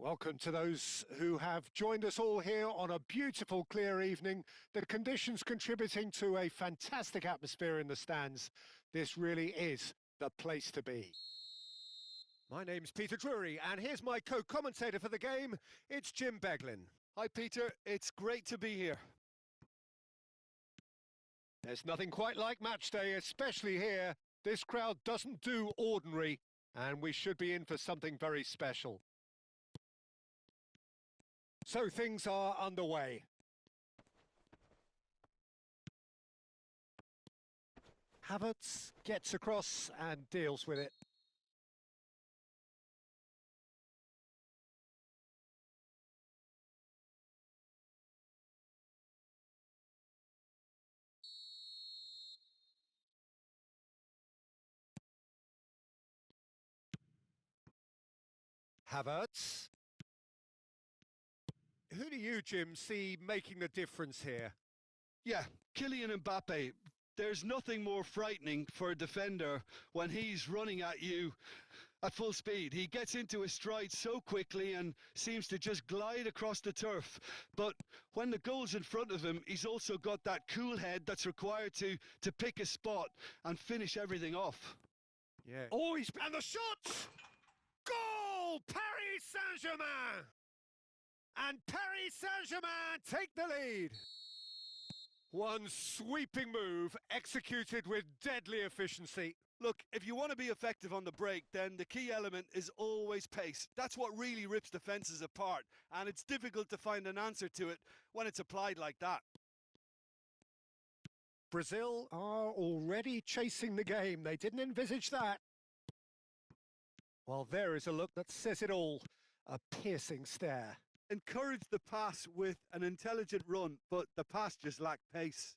Welcome to those who have joined us all here on a beautiful, clear evening. The conditions contributing to a fantastic atmosphere in the stands. This really is the place to be. My name's Peter Drury, and here's my co-commentator for the game. It's Jim Beglin. Hi, Peter. It's great to be here. There's nothing quite like match day, especially here. This crowd doesn't do ordinary, and we should be in for something very special. So things are underway. Havertz gets across and deals with it. Havertz. Who do you, Jim, see making the difference here? Yeah, Kylian Mbappe. There's nothing more frightening for a defender when he's running at you at full speed. He gets into his stride so quickly and seems to just glide across the turf. But when the goal's in front of him, he's also got that cool head that's required to pick a spot and finish everything off. Yeah. Oh, and the shot! Goal! Paris Saint-Germain! And Paris Saint-Germain take the lead. One sweeping move executed with deadly efficiency. Look, if you want to be effective on the break, then the key element is always pace. That's what really rips defences apart, and it's difficult to find an answer to it when it's applied like that. Brazil are already chasing the game. They didn't envisage that. Well, there is a look that says it all. A piercing stare. Encouraged the pass with an intelligent run, but the pass just lacked pace.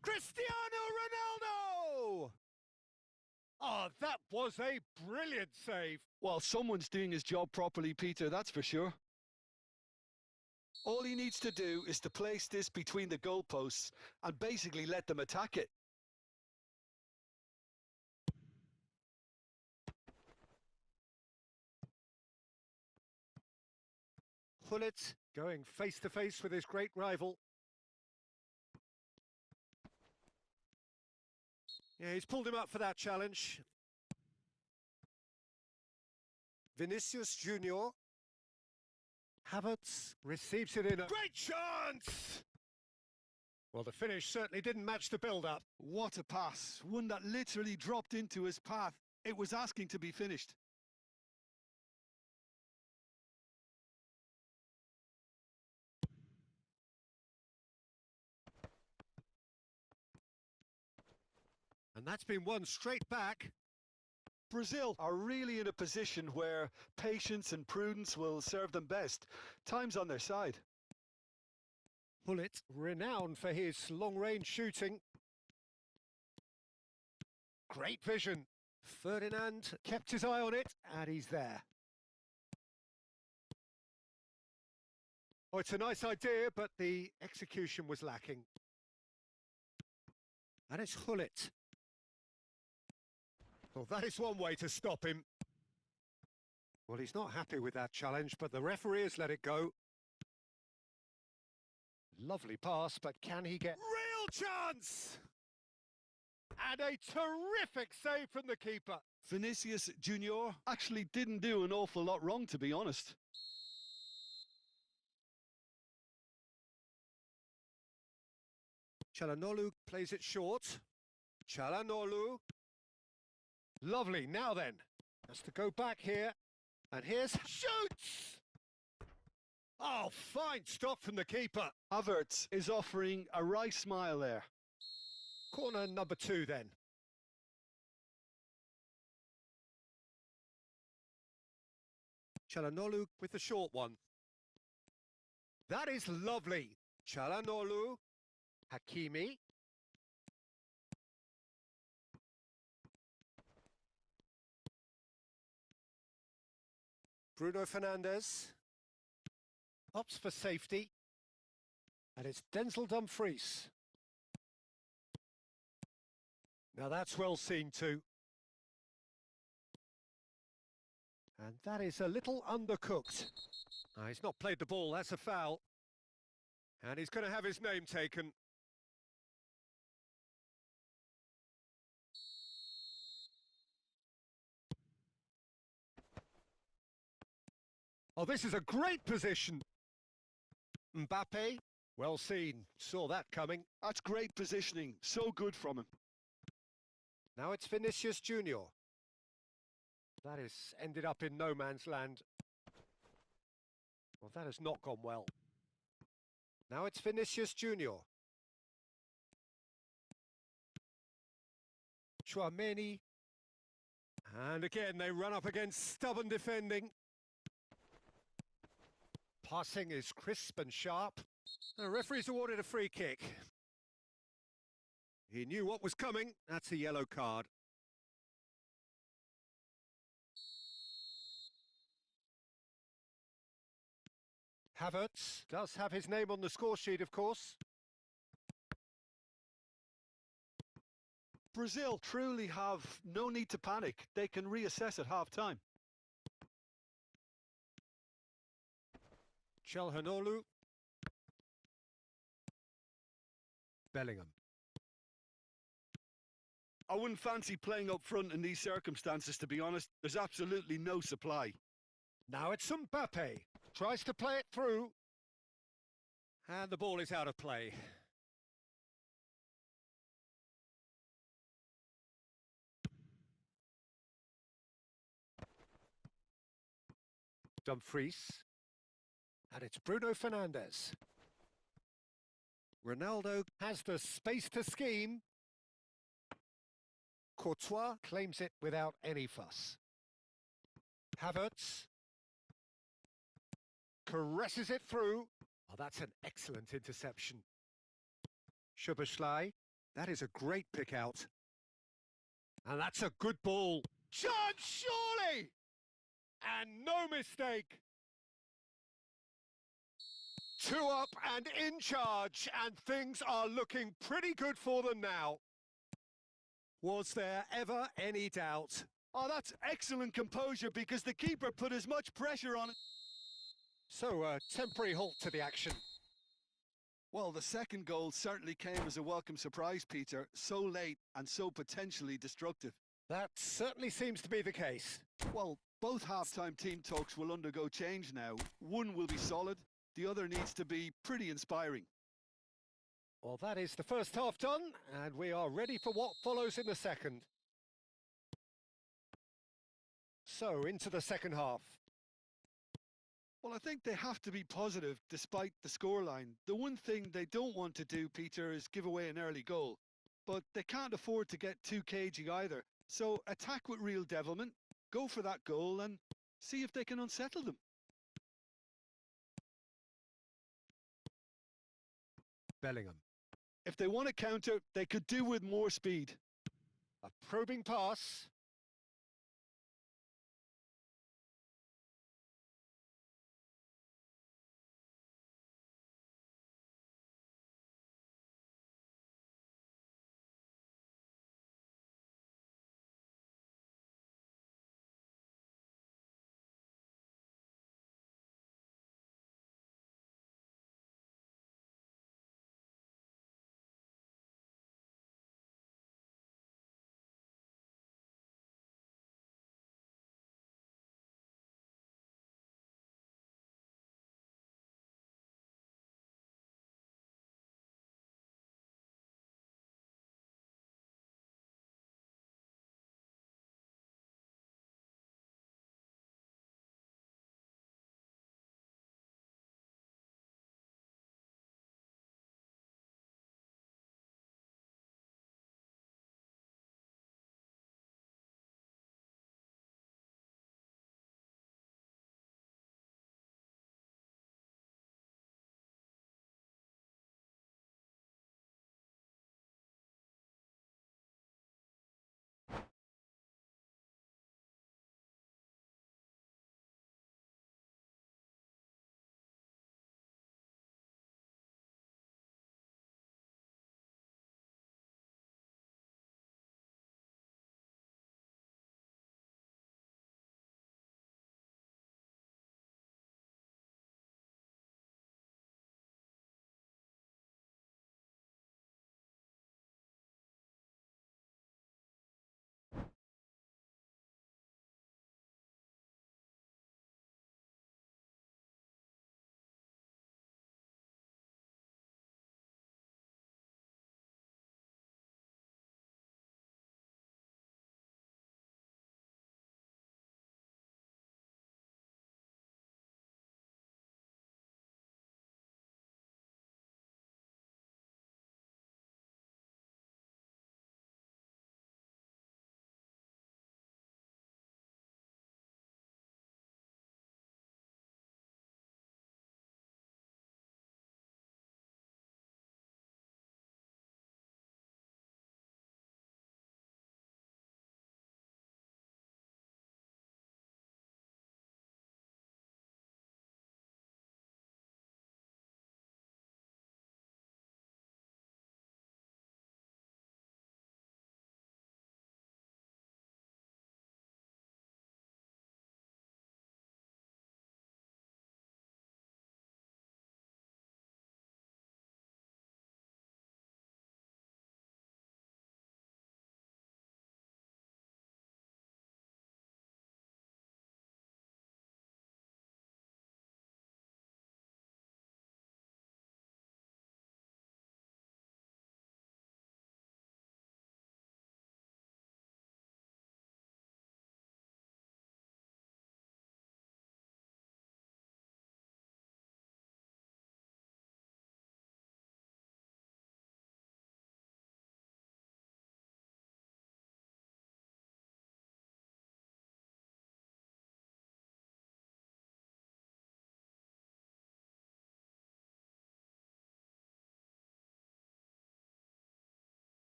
Cristiano Ronaldo! Oh, that was a brilliant save. Well, someone's doing his job properly, Peter, that's for sure. All he needs to do is to place this between the goalposts and basically let them attack it. Gullit going face-to-face with his great rival. Yeah, he's pulled him up for that challenge. Vinicius Junior. Havertz receives it in a great chance! Well, the finish certainly didn't match the build-up. What a pass. One that literally dropped into his path. It was asking to be finished. And that's been won straight back. Brazil are really in a position where patience and prudence will serve them best. Time's on their side. Gullit, renowned for his long-range shooting. Great vision. Ferdinand kept his eye on it, and he's there. Oh, it's a nice idea, but the execution was lacking. And it's Gullit. Well, that is one way to stop him. Well, he's not happy with that challenge, but the referee has let it go. Lovely pass, but can he get... Real chance! And a terrific save from the keeper. Vinicius Junior actually didn't do an awful lot wrong, to be honest. Çalhanoğlu plays it short. Çalhanoğlu. Lovely, now then. Has to go back here. And here's... Shoots! Oh, fine stop from the keeper. Havertz is offering a wry smile there. Corner number 2 then. Çalhanoğlu with the short one. That is lovely. Çalhanoğlu. Hakimi. Bruno Fernandes. Opts for safety. And it's Denzel Dumfries. Now that's well seen too. And that is a little undercooked. He's not played the ball, that's a foul. And he's going to have his name taken. Oh, this is a great position. Mbappe, well seen, saw that coming. That's great positioning, so good from him. Now it's Vinicius Junior. That has ended up in no man's land. Well, that has not gone well. Now it's Vinicius Junior. Chouameni. And again, they run up against stubborn defending. Passing is crisp and sharp. The referee's awarded a free kick. He knew what was coming. That's a yellow card. Havertz does have his name on the score sheet, of course. Brazil truly have no need to panic. They can reassess at half-time. Chelhanoglu. Bellingham. I wouldn't fancy playing up front in these circumstances, to be honest. There's absolutely no supply. Now it's Mbappe. Tries to play it through. And the ball is out of play. Dumfries. And it's Bruno Fernandes. Ronaldo has the space to scheme. Courtois claims it without any fuss. Havertz caresses it through. Oh, that's an excellent interception. Szoboszlai, that is a great pick out. And that's a good ball. Chance, surely! And no mistake. 2 up and in charge, and things are looking pretty good for them now. Was there ever any doubt? Oh, that's excellent composure because the keeper put as much pressure on it. So a temporary halt to the action. Well, the second goal certainly came as a welcome surprise, Peter. So late and so potentially destructive. That certainly seems to be the case. Well, both half-time team talks will undergo change now. One will be solid, the other needs to be pretty inspiring. Well, that is the first half done, and we are ready for what follows in the second. So, into the second half. Well, I think they have to be positive despite the scoreline. The one thing they don't want to do, Peter, is give away an early goal. But they can't afford to get too cagey either. So attack with real devilment, go for that goal and see if they can unsettle them. Bellingham. If they want to counter, they could do with more speed. A probing pass.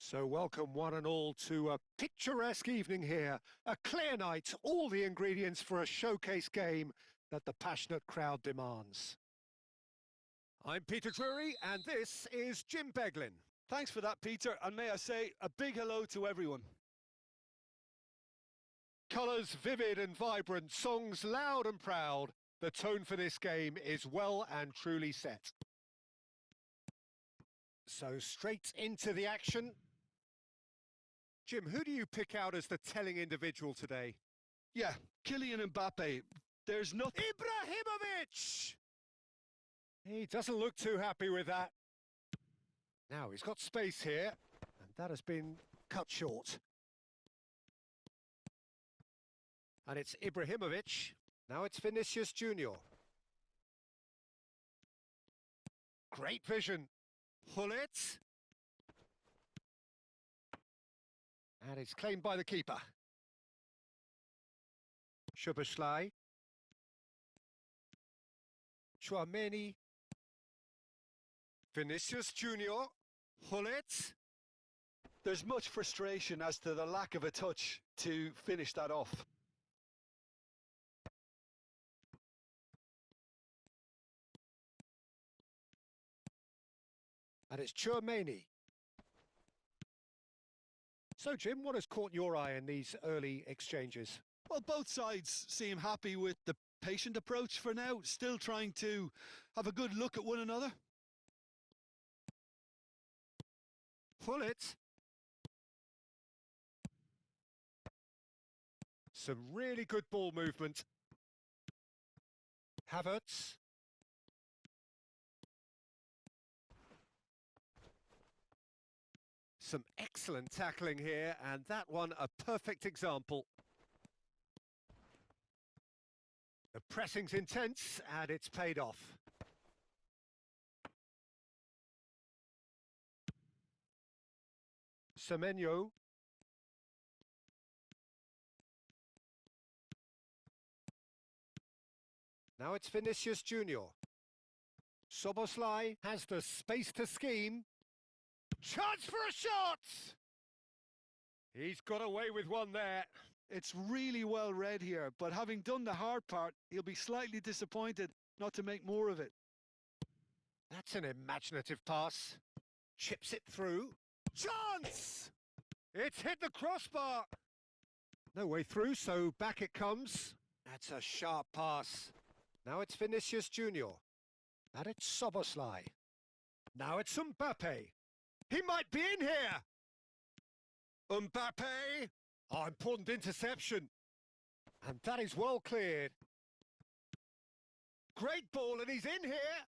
So welcome one and all to a picturesque evening here. A clear night, all the ingredients for a showcase game that the passionate crowd demands. I'm Peter Drury and this is Jim Beglin. Thanks for that, Peter, and may I say a big hello to everyone. Colours vivid and vibrant, songs loud and proud. The tone for this game is well and truly set. So straight into the action. Jim, who do you pick out as the telling individual today? Yeah, Kylian Mbappe. There's nothing... Ibrahimovic! He doesn't look too happy with that. Now he's got space here, and that has been cut short. And it's Ibrahimovic. Now it's Vinicius Junior. Great vision. Hullet. And it's claimed by the keeper. Szoboszlai. Chouameni. Vinicius Junior. Hullet. There's much frustration as to the lack of a touch to finish that off. And it's Chouameni. So, Jim, what has caught your eye in these early exchanges? Well, both sides seem happy with the patient approach for now, still trying to have a good look at one another. Hullet. Some really good ball movement. Havertz. Some excellent tackling here, and that one a perfect example. The pressing's intense, and it's paid off. Semenyo. Now it's Vinicius Junior. Szoboszlai has the space to scheme. Chance for a shot! He's got away with one there. It's really well read here, but having done the hard part, he'll be slightly disappointed not to make more of it. That's an imaginative pass. Chips it through. Chance! It's hit the crossbar. No way through, so back it comes. That's a sharp pass. Now it's Vinicius Junior. And it's Szoboszlai. Now it's Mbappe. He might be in here! Mbappe! Oh, important interception. And that is well cleared. Great ball, and he's in here.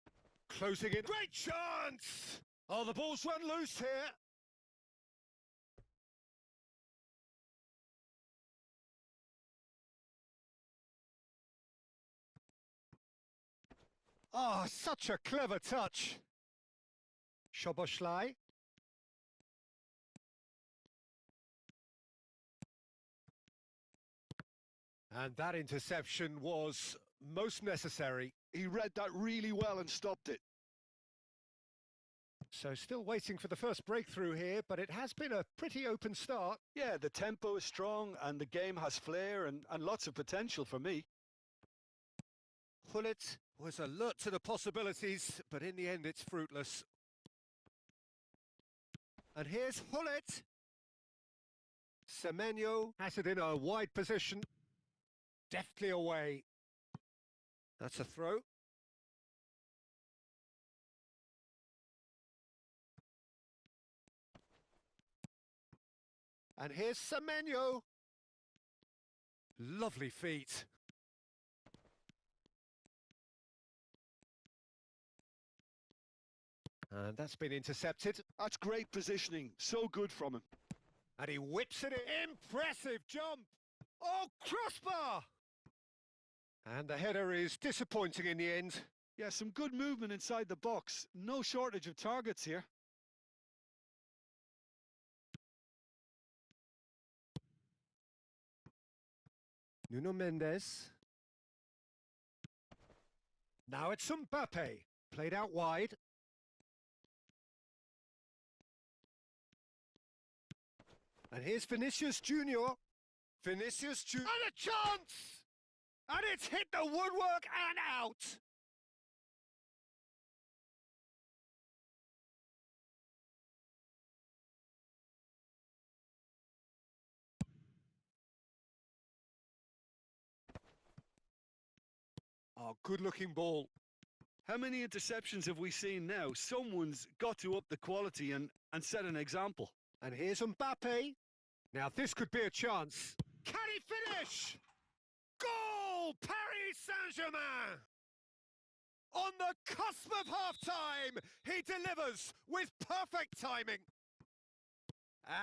Closing in. Great chance! Oh, the ball's run loose here. Oh, such a clever touch. Szoboszlai. And that interception was most necessary. He read that really well and stopped it. So still waiting for the first breakthrough here, but it has been a pretty open start. Yeah, the tempo is strong and the game has flair and lots of potential for me. Hullet was alert to the possibilities, but in the end it's fruitless. And here's Hullet. Semenyo has it in a wide position. Deftly away. That's a throw. And here's Semenyo. Lovely feet. And that's been intercepted. That's great positioning. So good from him. And he whips it in. Impressive jump. Oh, crossbar! And the header is disappointing in the end. Yeah, some good movement inside the box. No shortage of targets here. Nuno Mendes. Now it's Mbappe. Played out wide. And here's Vinicius Junior. Vinicius Junior. And a chance! And it's hit the woodwork and out. Oh, good-looking ball. How many interceptions have we seen now? Someone's got to up the quality and set an example. And here's Mbappe. Now this could be a chance. Can he finish? Goal! Paris Saint-Germain! On the cusp of half-time, he delivers with perfect timing.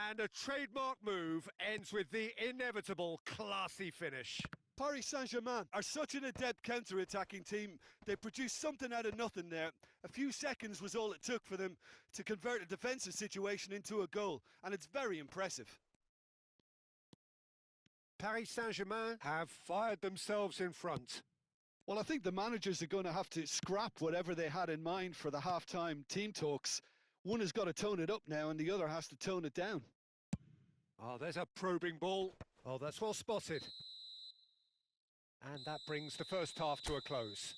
And a trademark move ends with the inevitable classy finish. Paris Saint-Germain are such an adept counter-attacking team. They produced something out of nothing there. A few seconds was all it took for them to convert a defensive situation into a goal, and it's very impressive. Paris Saint-Germain have fired themselves in front. Well, I think the managers are going to have to scrap whatever they had in mind for the half-time team talks. One has got to tone it up now, and the other has to tone it down. Oh, there's a probing ball. Oh, that's well spotted. And that brings the first half to a close.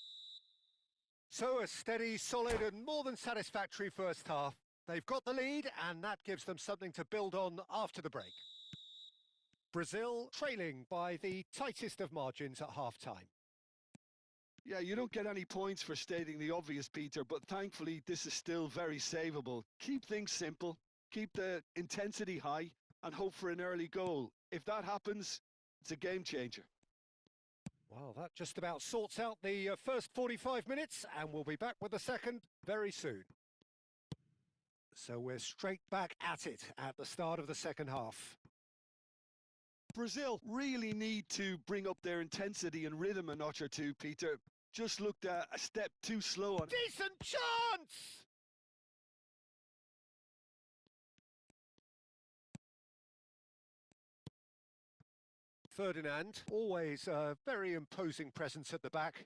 So a steady, solid and more than satisfactory first half. They've got the lead and that gives them something to build on after the break. Brazil trailing by the tightest of margins at half-time. Yeah, you don't get any points for stating the obvious, Peter, but thankfully this is still very savable. Keep things simple, keep the intensity high and hope for an early goal. If that happens, it's a game changer. Well, that just about sorts out the first 45 minutes, and we'll be back with the second very soon. So we're straight back at it at the start of the second half. Brazil really need to bring up their intensity and rhythm a notch or two, Peter. Just looked a step too slow on. Decent chance! Ferdinand, always a very imposing presence at the back.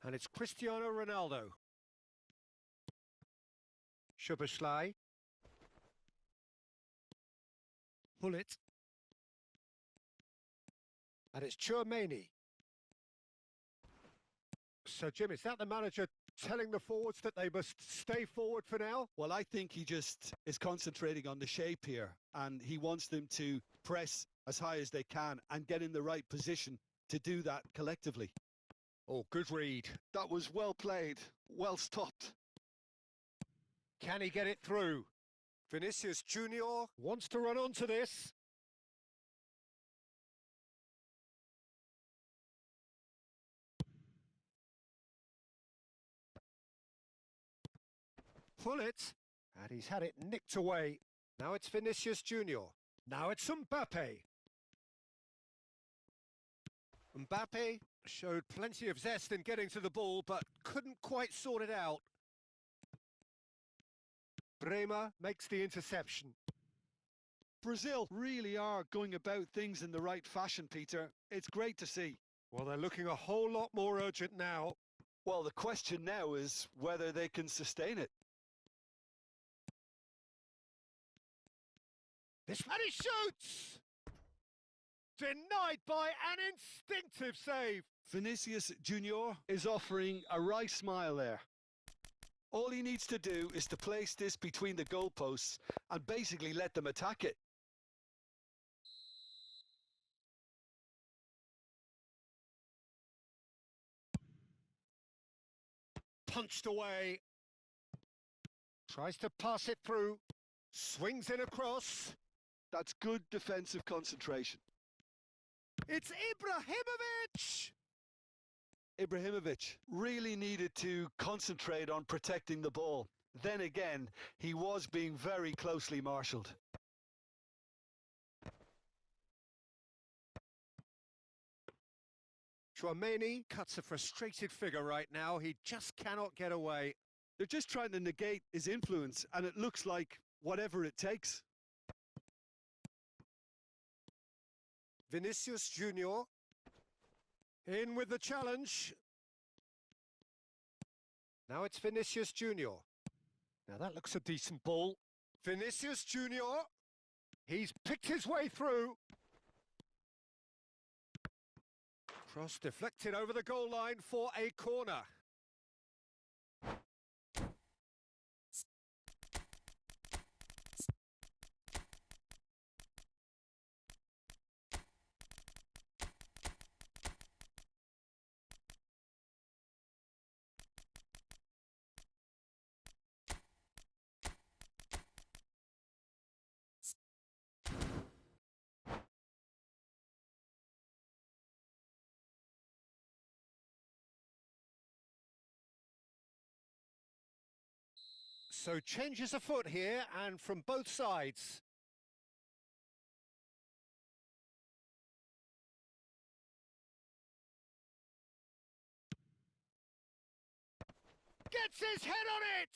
And it's Cristiano Ronaldo. Szoboszlai. Hullet. And it's Tchouaméni. So, Jim, is that the manager telling the forwards that they must stay forward for now? Well, I think he just is concentrating on the shape here, and he wants them to press as high as they can and get in the right position to do that collectively. Oh, good read. That was well played, well stopped. Can he get it through? Vinicius Junior wants to run onto this. Hullet, and he's had it nicked away. Now it's Vinicius Junior. Now it's Mbappe. Mbappe showed plenty of zest in getting to the ball, but couldn't quite sort it out. Bremer makes the interception. Brazil really are going about things in the right fashion, Peter. It's great to see. Well, they're looking a whole lot more urgent now. Well, the question now is whether they can sustain it. And he shoots! Denied by an instinctive save. Vinicius Junior is offering a wry smile there. All he needs to do is to place this between the goalposts and basically let them attack it. Punched away. Tries to pass it through. Swings in across. That's good defensive concentration. It's Ibrahimovic! Ibrahimovic really needed to concentrate on protecting the ball. Then again, he was being very closely marshalled. Tchouaméni cuts a frustrated figure right now. He just cannot get away. They're just trying to negate his influence, and it looks like whatever it takes. Vinicius Junior in with the challenge. Now it's Vinicius Junior. Now that looks a decent ball. Vinicius Junior. He's picked his way through. Cross deflected over the goal line for a corner. So changes afoot here, and from both sides. Gets his head on it!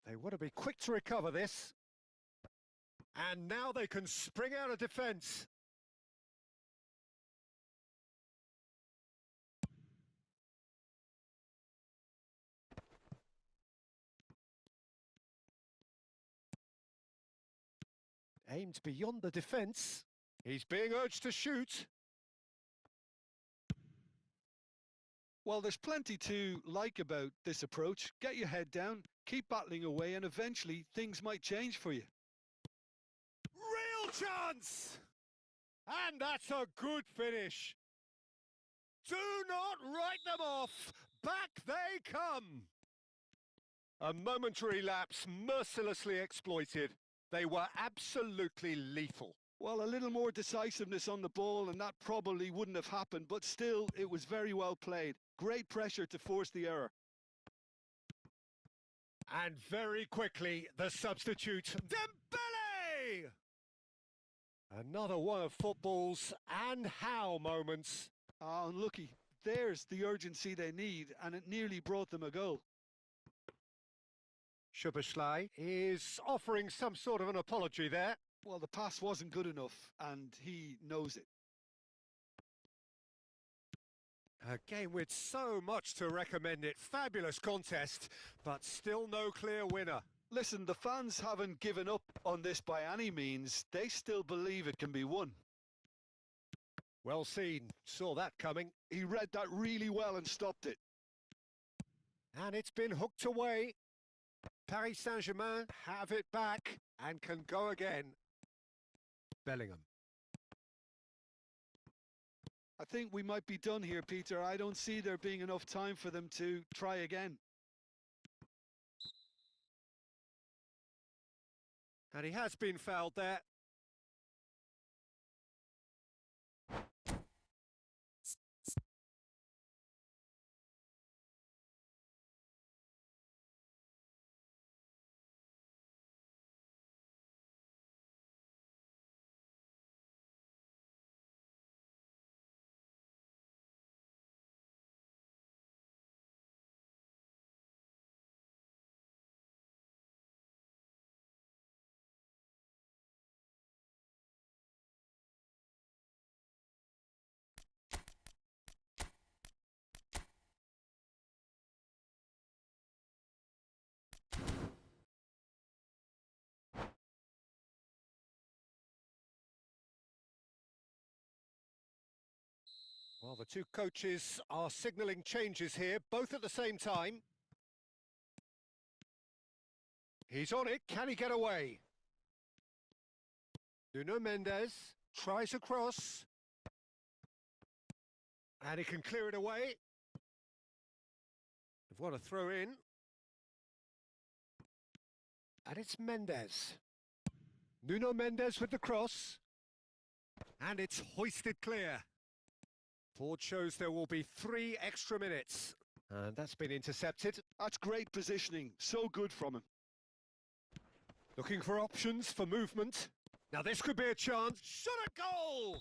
They want to be quick to recover this. And now they can spring out of defence. Aimed beyond the defence. He's being urged to shoot. Well, there's plenty to like about this approach. Get your head down, keep battling away, and eventually things might change for you. Real chance! And that's a good finish. Do not write them off. Back they come. A momentary lapse mercilessly exploited. They were absolutely lethal. Well, a little more decisiveness on the ball and that probably wouldn't have happened, but still, it was very well played. Great pressure to force the error. And very quickly, the substitute, Dembele! Another one of football's and how moments. Ah, unlucky. There's the urgency they need, and it nearly brought them a goal. Szoboszlai is offering some sort of an apology there. Well, the pass wasn't good enough, and he knows it. A game with so much to recommend it. Fabulous contest, but still no clear winner. Listen, the fans haven't given up on this by any means. They still believe it can be won. Well seen. Saw that coming. He read that really well and stopped it. And it's been hooked away. Paris Saint-Germain have it back and can go again. Bellingham. I think we might be done here, Peter. I don't see there being enough time for them to try again. And he has been fouled there. Well, the two coaches are signalling changes here, both at the same time. He's on it. Can he get away? Nuno Mendes tries a cross. And he can clear it away. They've got a throw in. And it's Mendes. Nuno Mendes with the cross. And it's hoisted clear. Board shows there will be 3 extra minutes. And that's been intercepted. That's great positioning. So good from him. Looking for options for movement. Now this could be a chance. Shot at goal!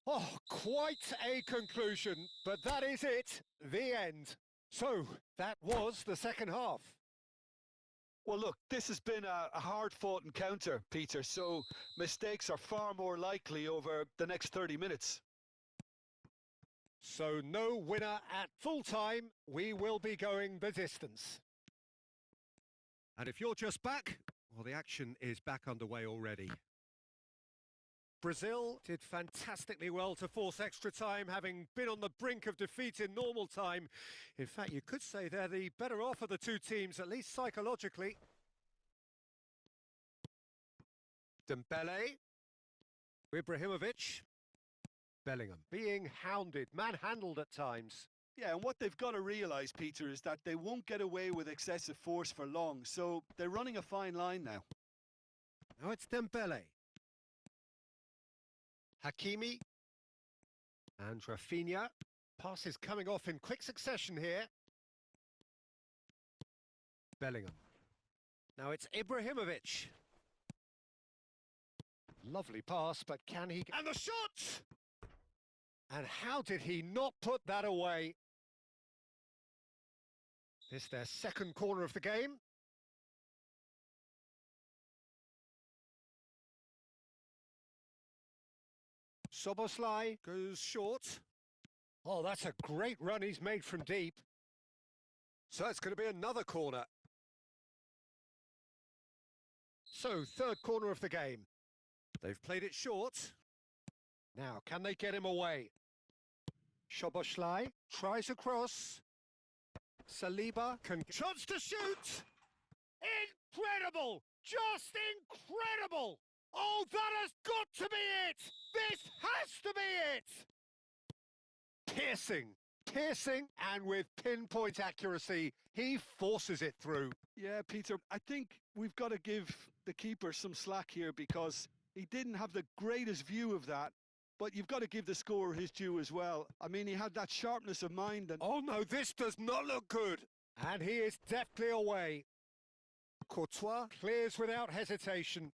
Oh, quite a conclusion. But that is it. The end. So, that was the second half. Well, look, this has been a hard-fought encounter, Peter, so mistakes are far more likely over the next 30 minutes. So no winner at full time. We will be going the distance. And if you're just back, well, the action is back underway already. Brazil did fantastically well to force extra time, having been on the brink of defeat in normal time. In fact, you could say they're the better off of the two teams, at least psychologically. Dembele. Ibrahimovic. Bellingham being hounded, manhandled at times. Yeah, and what they've got to realise, Peter, is that they won't get away with excessive force for long, so they're running a fine line now. Now it's Dembele. Hakimi. And Rafinha. Passes coming off in quick succession here. Bellingham. Now it's Ibrahimovic. Lovely pass, but can he... And the shot! And how did he not put that away? This their second corner of the game. Szoboszlai goes short. Oh, that's a great run he's made from deep. So it's going to be another corner. So, third corner of the game. They've played it short. Now, can they get him away? Szoboszlai tries across. Saliba can... Chance to shoot! Incredible! Just incredible! Oh, that has got to be it! This has to be it! Piercing, and with pinpoint accuracy, he forces it through. Yeah, Peter, I think we've got to give the keeper some slack here because he didn't have the greatest view of that, but you've got to give the scorer his due as well. I mean, he had that sharpness of mind and... Oh no, this does not look good! And he is deftly away. Courtois clears without hesitation.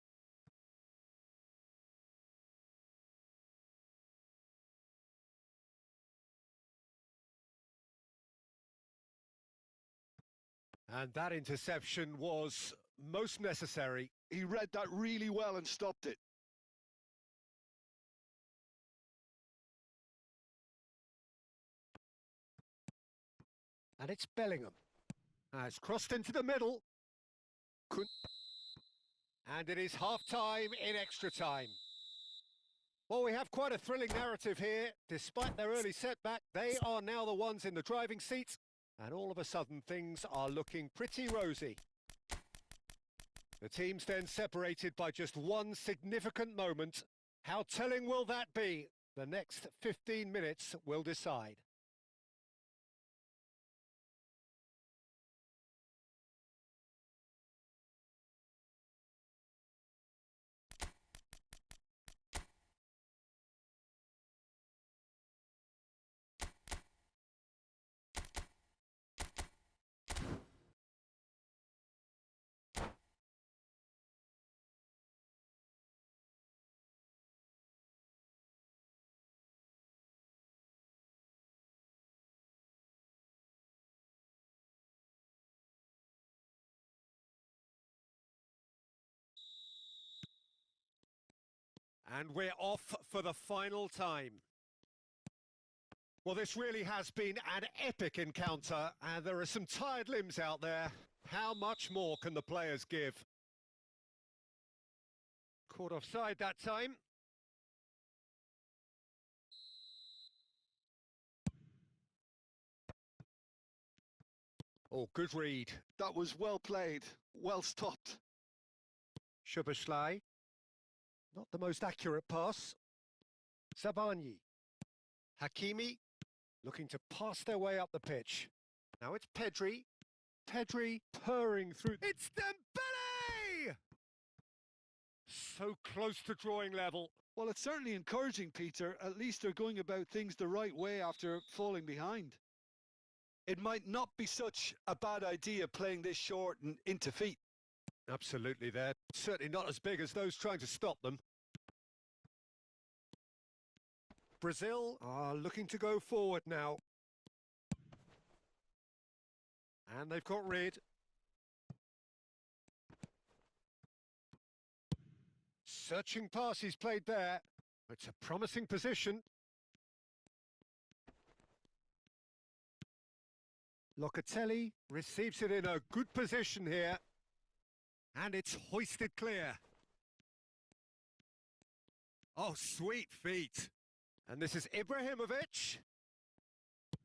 And that interception was most necessary. He read that really well and stopped it. And it's Bellingham. It's crossed into the middle. And it is half-time in extra time. Well, we have quite a thrilling narrative here. Despite their early setback, they are now the ones in the driving seat. And all of a sudden, things are looking pretty rosy. The team's then separated by just one significant moment. How telling will that be? The next 15 minutes will decide. And we're off for the final time. Well, this really has been an epic encounter, and there are some tired limbs out there. How much more can the players give? Caught offside that time. Oh, good read. That was well played, well stopped. Szoboszlai. Not the most accurate pass. Zabani. Hakimi. Looking to pass their way up the pitch. Now it's Pedri. Pedri purring through. It's Dembele! So close to drawing level. Well, it's certainly encouraging, Peter. At least they're going about things the right way after falling behind. It might not be such a bad idea playing this short and into feet. Absolutely, they're certainly not as big as those trying to stop them. Brazil are looking to go forward now. And they've got rid. Searching pass he's played there. It's a promising position. Locatelli receives it in a good position here. And it's hoisted clear. Oh, sweet feet. And this is Ibrahimovic.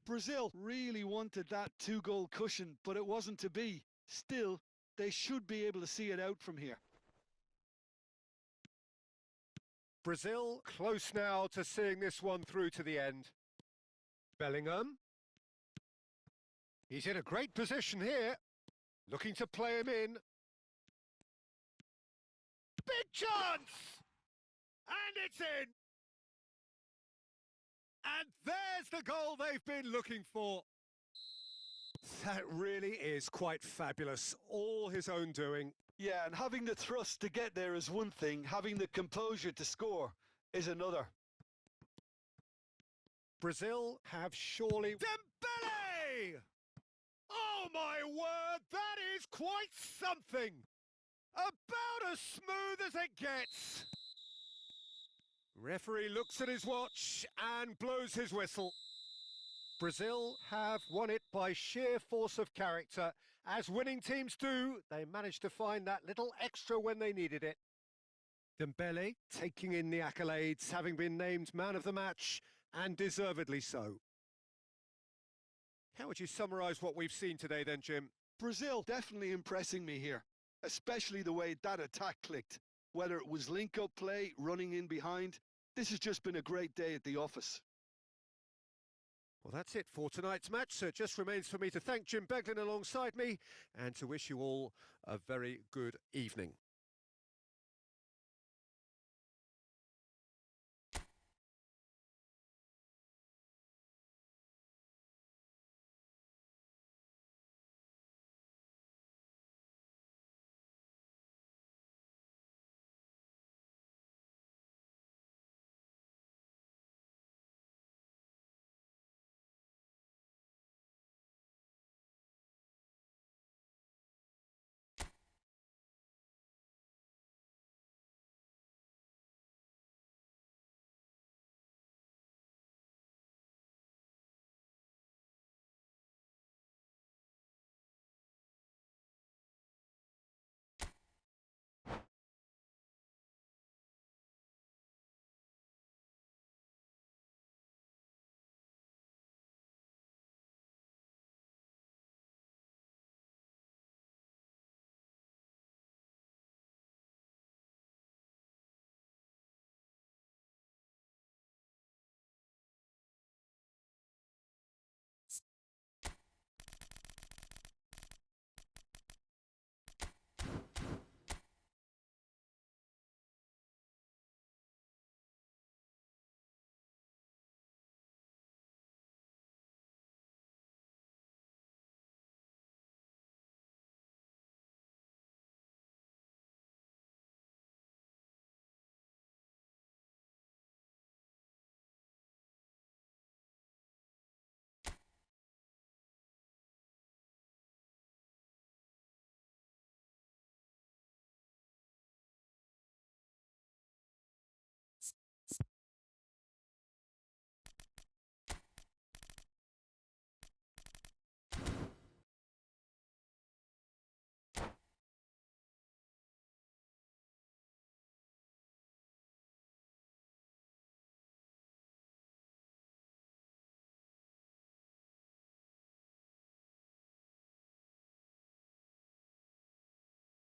Brazil really wanted that 2-goal cushion, but it wasn't to be. Still, they should be able to see it out from here. Brazil close now to seeing this one through to the end. Bellingham. He's in a great position here. Looking to play him in. Big chance! And it's in! And there's the goal they've been looking for. That really is quite fabulous. All his own doing. Yeah, and having the thrust to get there is one thing. Having the composure to score is another. Brazil have surely... Dembele! Oh my word, that is quite something! About as smooth as it gets. Referee looks at his watch and blows his whistle. Brazil have won it by sheer force of character. As winning teams do, they managed to find that little extra when they needed it. Dembele taking in the accolades, having been named man of the match, and deservedly so. How would you summarise what we've seen today then, Jim? Brazil definitely impressing me here, especially the way that attack clicked. Whether it was link-up play, running in behind, this has just been a great day at the office. Well, that's it for tonight's match, so it just remains for me to thank Jim Beglin alongside me and to wish you all a very good evening.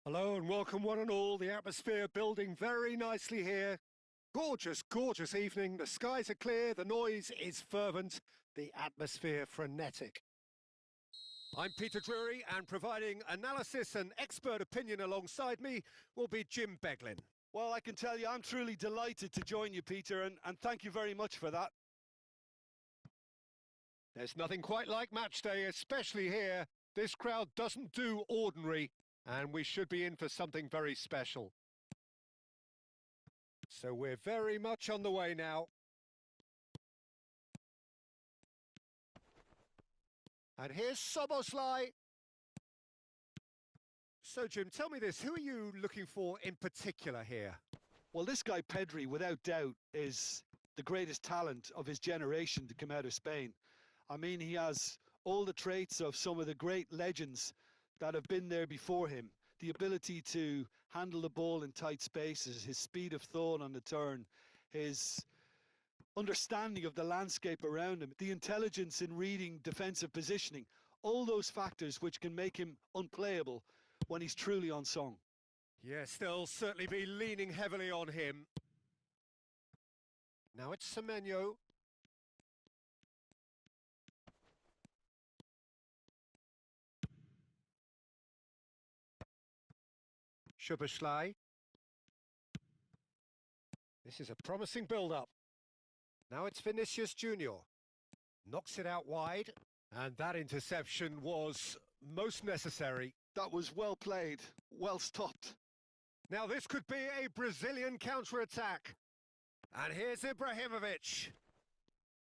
Hello and welcome one and all. The atmosphere building very nicely here. Gorgeous, gorgeous evening. The skies are clear, the noise is fervent, the atmosphere frenetic. I'm Peter Drury, and providing analysis and expert opinion alongside me will be Jim Beglin. Well, I can tell you I'm truly delighted to join you, Peter, and thank you very much for that. There's nothing quite like match day, especially here. This crowd doesn't do ordinary, and we should be in for something very special. So we're very much on the way now. And here's Soboslai. So, Jim, tell me this. Who are you looking for in particular here? Well, this guy, Pedri, without doubt, is the greatest talent of his generation to come out of Spain. I mean, he has all the traits of some of the great legends that have been there before him. The ability to handle the ball in tight spaces, his speed of thought on the turn, his understanding of the landscape around him, the intelligence in reading defensive positioning, all those factors which can make him unplayable when he's truly on song. Yes, they'll certainly be leaning heavily on him. Now it's Semenyo. Szoboszlai. This is a promising build-up. Now it's Vinicius Junior. Knocks it out wide, and that interception was most necessary. That was well played, well stopped. Now this could be a Brazilian counter-attack. And here's Ibrahimovic.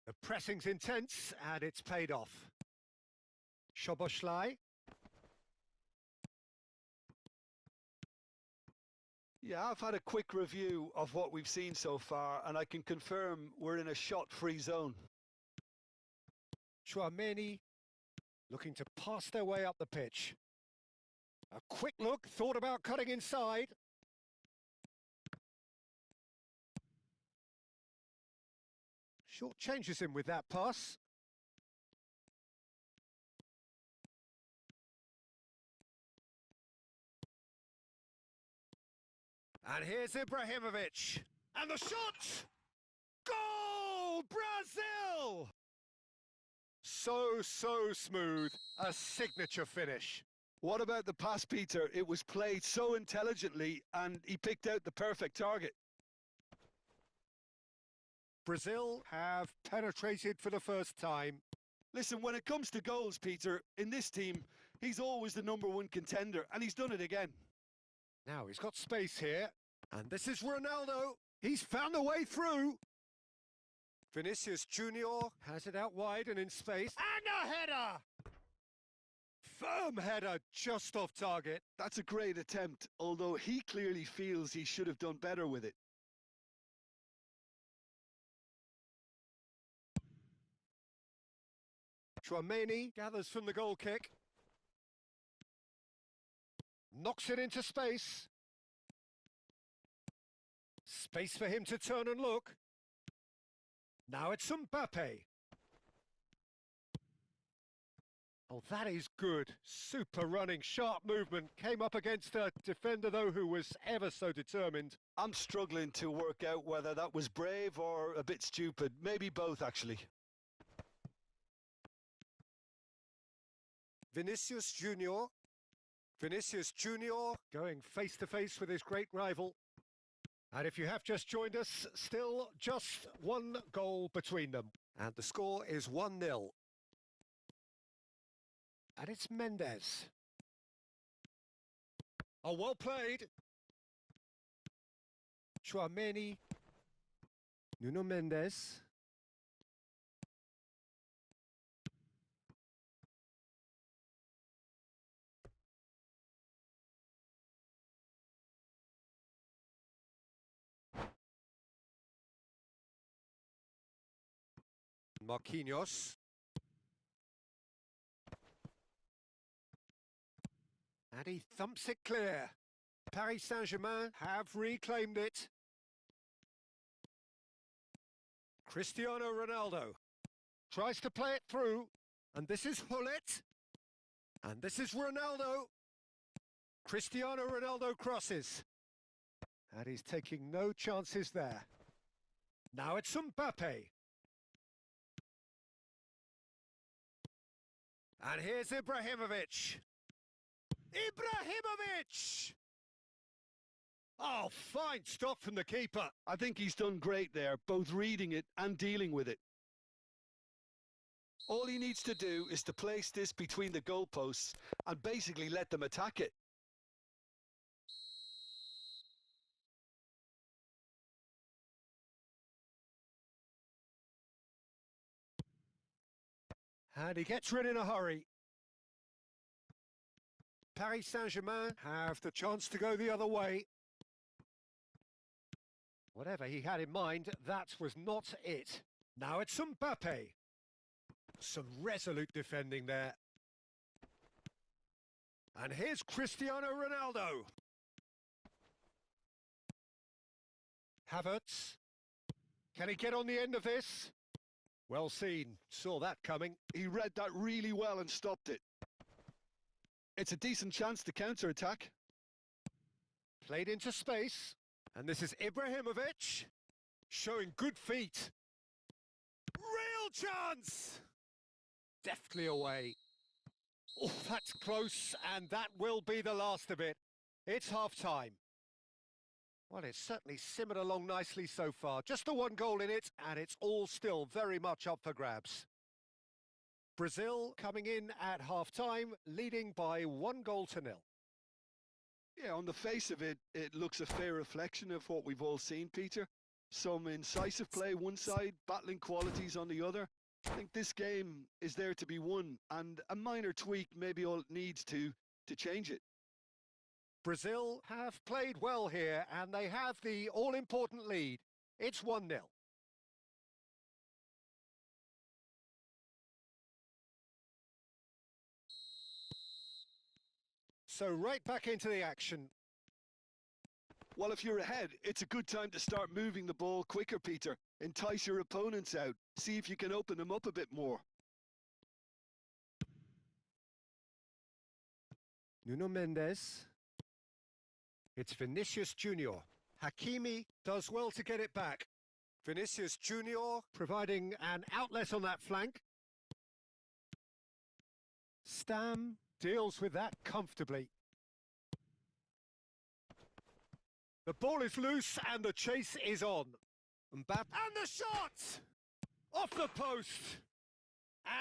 The pressing's intense, and it's paid off. Szoboszlai. Yeah, I've had a quick review of what we've seen so far, and I can confirm we're in a shot-free zone. Tchouaméni looking to pass their way up the pitch. A quick look, thought about cutting inside. Short changes him with that pass. And here's Ibrahimovic. And the shot! Goal! Brazil! So smooth. A signature finish. What about the pass, Peter? It was played so intelligently, and he picked out the perfect target. Brazil have penetrated for the first time. Listen, when it comes to goals, Peter, in this team, he's always the #1 contender, and he's done it again. Now he's got space here, and this is Ronaldo. He's found a way through. Vinicius Junior has it out wide and in space. And a header! Firm header just off target. That's a great attempt, although he clearly feels he should have done better with it. Tchouaméni gathers from the goal kick. Knocks it into space. Space for him to turn and look. Now it's Mbappe. Oh, that is good. Super running, sharp movement. Came up against a defender, though, who was ever so determined. I'm struggling to work out whether that was brave or a bit stupid. Maybe both, actually. Vinicius Junior. Vinicius Junior going face-to-face with his great rival. And if you have just joined us, still just one goal between them. And the score is 1-0. And it's Mendes. Oh, well played. Tchouaméni. Nuno Mendes. Marquinhos. And he thumps it clear. Paris Saint-Germain have reclaimed it. Cristiano Ronaldo tries to play it through. And this is Hullet. And this is Ronaldo. Cristiano Ronaldo crosses. And he's taking no chances there. Now it's Mbappe. And here's Ibrahimovic. Ibrahimovic! Oh, fine stop from the keeper. I think he's done great there, both reading it and dealing with it. All he needs to do is to place this between the goalposts and basically let them attack it. And he gets rid in a hurry. Paris Saint-Germain have the chance to go the other way. Whatever he had in mind, that was not it. Now it's Mbappe. Some resolute defending there. And here's Cristiano Ronaldo. Havertz. Can he get on the end of this? Well seen. Saw that coming. He read that really well and stopped it. It's a decent chance to counter-attack. Played into space. And this is Ibrahimovic. Showing good feet. Real chance! Deftly away. Oh, that's close, and that will be the last of it. It's half-time. Well, it's certainly simmered along nicely so far. Just the one goal in it, and it's all still very much up for grabs. Brazil coming in at half-time, leading by 1-0. Yeah, on the face of it, it looks a fair reflection of what we've all seen, Peter. Some incisive play one side, battling qualities on the other. I think this game is there to be won, and a minor tweak maybe all it needs to change it. Brazil have played well here, and they have the all-important lead. It's 1-0. So right back into the action. Well, if you're ahead, it's a good time to start moving the ball quicker, Peter. Entice your opponents out. See if you can open them up a bit more. Nuno Mendes. It's Vinicius Junior. Hakimi does well to get it back. Vinicius Junior providing an outlet on that flank. Stam deals with that comfortably. The ball is loose and the chase is on. Mbappe and the shot! Off the post!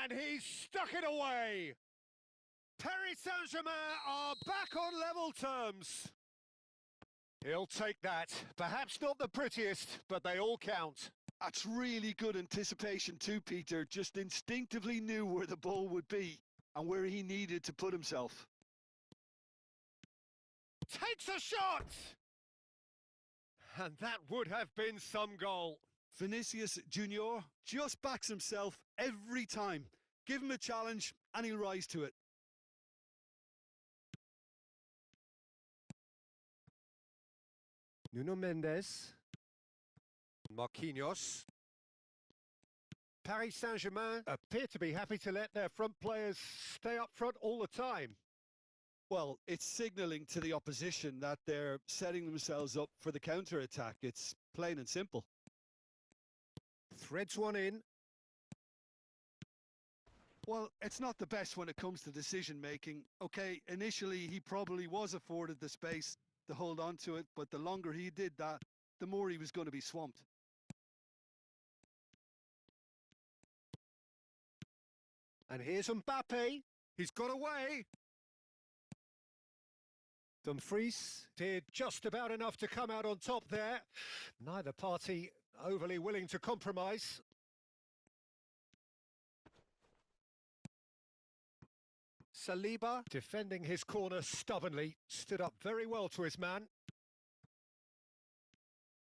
And he's stuck it away! Paris Saint-Germain are back on level terms. He'll take that. Perhaps not the prettiest, but they all count. That's really good anticipation too, Peter. Just instinctively knew where the ball would be and where he needed to put himself. Takes a shot! And that would have been some goal. Vinicius Junior just backs himself every time. Give him a challenge and he'll rise to it. Nuno Mendes. Marquinhos. Paris Saint-Germain appear to be happy to let their front players stay up front all the time. Well, it's signalling to the opposition that they're setting themselves up for the counter-attack. It's plain and simple. Threads one in. Well, it's not the best when it comes to decision-making. Okay, initially he probably was afforded the space to hold on to it, but the longer he did that, the more he was going to be swamped. And here's Mbappe. He's got away. Dumfries did just about enough to come out on top there. Neither party overly willing to compromise. Saliba, defending his corner stubbornly, stood up very well to his man.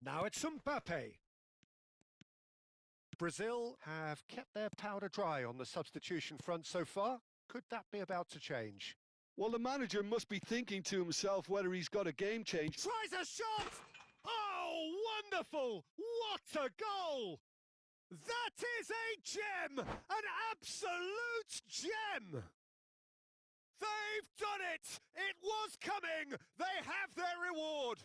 Now it's Mbappe. Brazil have kept their powder dry on the substitution front so far. Could that be about to change? Well, the manager must be thinking to himself whether he's got a game change. Tries a shot! Oh, wonderful! What a goal! That is a gem! An absolute gem! They've done it! It was coming! They have their reward!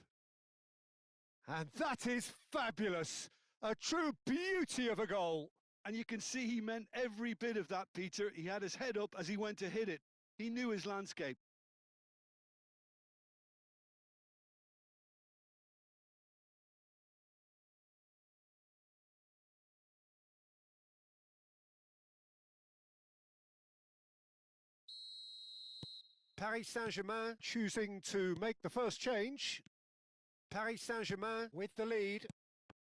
And that is fabulous! A true beauty of a goal! And you can see he meant every bit of that, Peter. He had his head up as he went to hit it. He knew his landscape. Paris Saint-Germain choosing to make the first change. Paris Saint-Germain with the lead.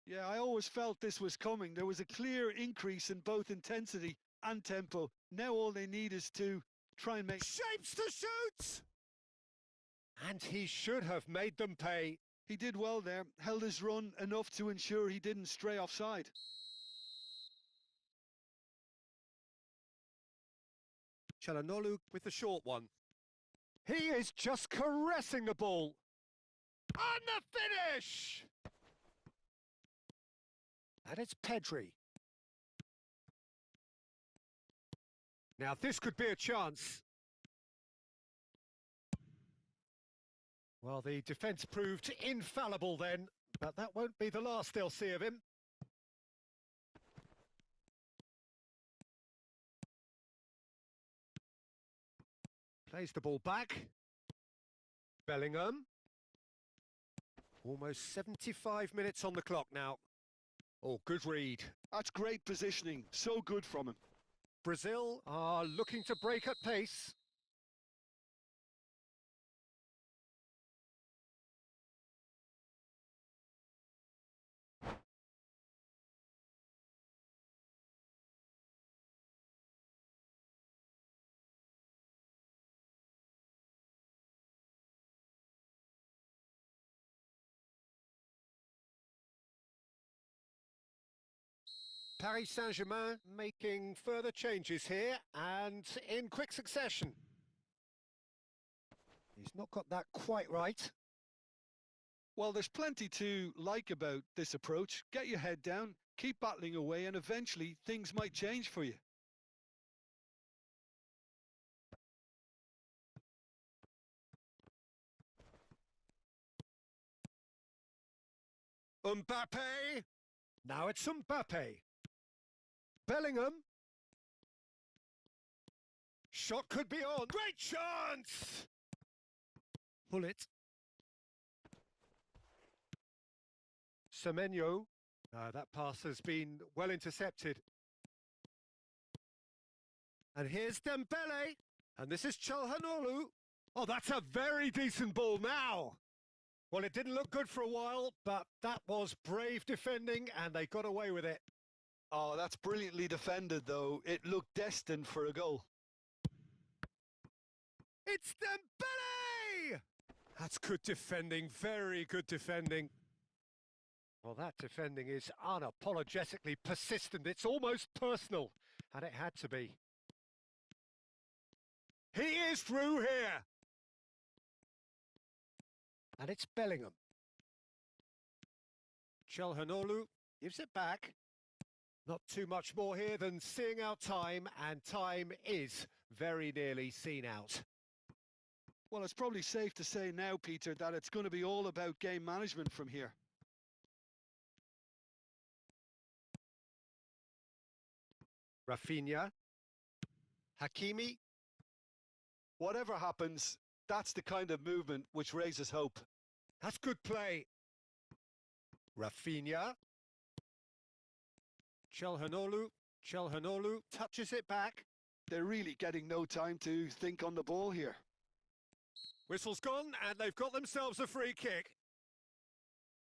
Yeah, I always felt this was coming. There was a clear increase in both intensity and tempo. Now all they need is to try and make Shapes to shoot! And he should have made them pay. He did well there, held his run enough to ensure he didn't stray offside. Çalhanoğlu with the short one. He is just caressing the ball. And the finish! And it's Pedri. Now this could be a chance. Well, the defence proved infallible then, but that won't be the last they'll see of him. Plays the ball back. Bellingham. Almost 75 minutes on the clock now. Oh, good read. That's great positioning. So good from him. Brazil are looking to break at pace. Paris Saint-Germain making further changes here and in quick succession. He's not got that quite right. Well, there's plenty to like about this approach. Get your head down, keep battling away, and eventually things might change for you. Mbappe. Now it's Mbappe. Bellingham. Shot could be on. Great chance! Pull it. Semenyo. That pass has been well intercepted. And here's Dembele. And this is Çalhanoğlu. Oh, that's a very decent ball now. Well, it didn't look good for a while, but that was brave defending and they got away with it. Oh, that's brilliantly defended, though. It looked destined for a goal. It's Dembele! That's good defending, very good defending. Well, that defending is unapologetically persistent. It's almost personal, and it had to be. He is through here! And it's Bellingham. Çalhanoğlu gives it back. Not too much more here than seeing out time, and time is very nearly seen out. Well, it's probably safe to say now, Peter, that it's going to be all about game management from here. Rafinha. Hakimi. Whatever happens, that's the kind of movement which raises hope. That's good play. Rafinha. Çalhanoğlu touches it back. They're really getting no time to think on the ball here. Whistle's gone, and they've got themselves a free kick.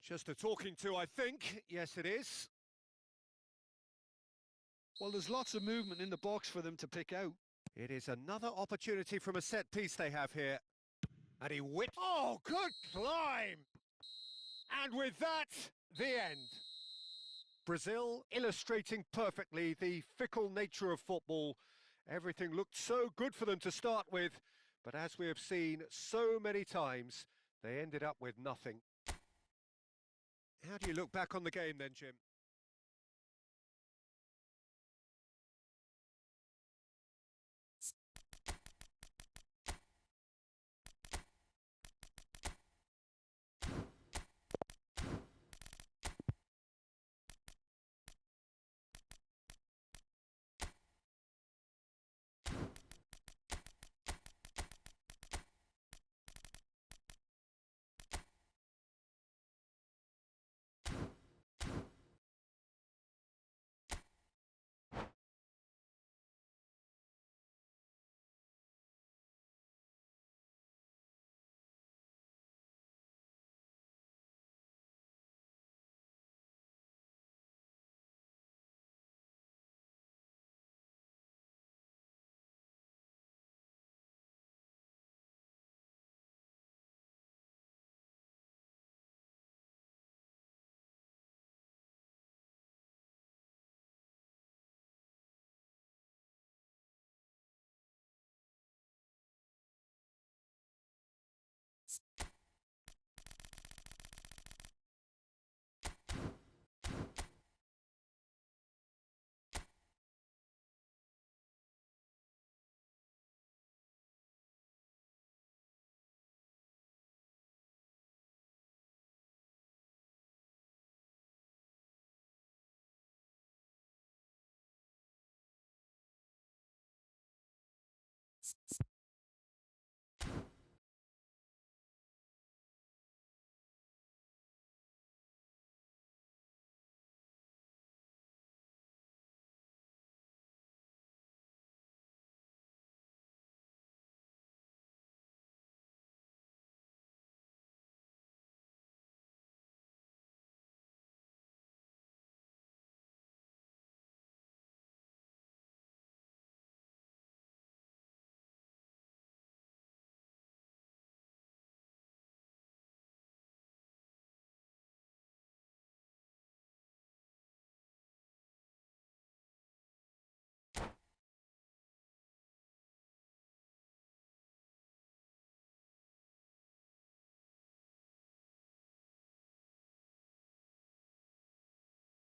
Just a talking to, I think. Yes, it is. Well, there's lots of movement in the box for them to pick out. It is another opportunity from a set piece they have here. And he whipped. Oh, good climb! And with that, the end. Brazil illustrating perfectly the fickle nature of football. Everything looked so good for them to start with, but as we have seen so many times, they ended up with nothing. How do you look back on the game then, Jim?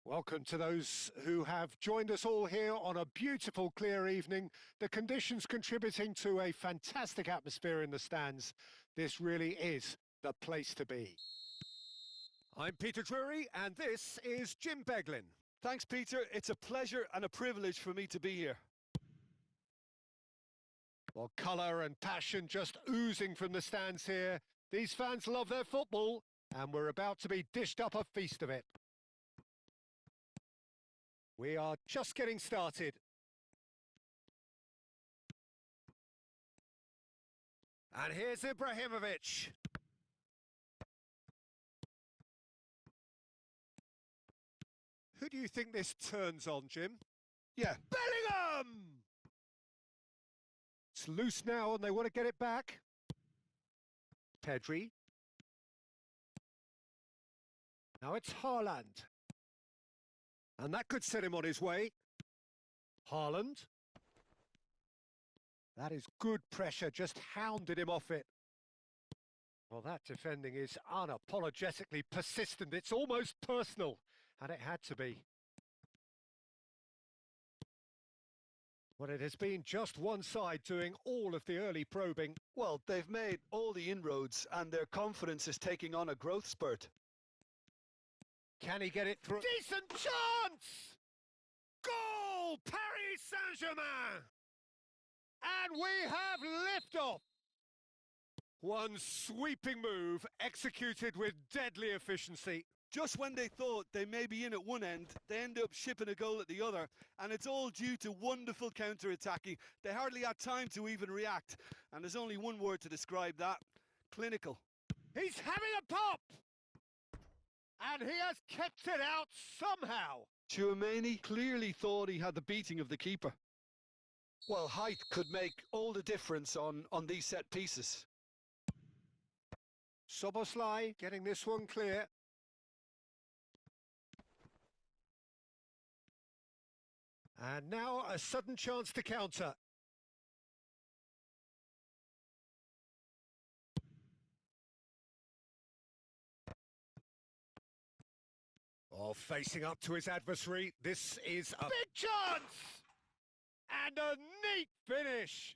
Welcome to those who have joined us all here on a beautiful, clear evening. The conditions contributing to a fantastic atmosphere in the stands. This really is the place to be. I'm Peter Drury, and this is Jim Beglin. Thanks, Peter. It's a pleasure and a privilege for me to be here. Well, colour and passion just oozing from the stands here. These fans love their football, and we're about to be dished up a feast of it. We are just getting started. And here's Ibrahimovic. Who do you think this turns on, Jim? Yeah. Bellingham! It's loose now and they want to get it back. Pedri. Now it's Haaland. And that could set him on his way. Haaland. That is good pressure, just hounded him off it. Well, that defending is unapologetically persistent. It's almost personal, and it had to be. Well, it has been just one side doing all of the early probing. Well, they've made all the inroads, and their confidence is taking on a growth spurt. Can he get it through? Decent chance! Goal! Paris Saint-Germain! And we have liftoff! One sweeping move executed with deadly efficiency. Just when they thought they may be in at one end, they end up shipping a goal at the other, and it's all due to wonderful counter-attacking. They hardly had time to even react, and there's only one word to describe that: clinical. He's having a pop! And he has kept it out somehow. Tchouaméni clearly thought he had the beating of the keeper. Well, height could make all the difference on these set pieces. Szoboszlai getting this one clear. And now a sudden chance to counter. Oh, facing up to his adversary, this is a big chance! And a neat finish!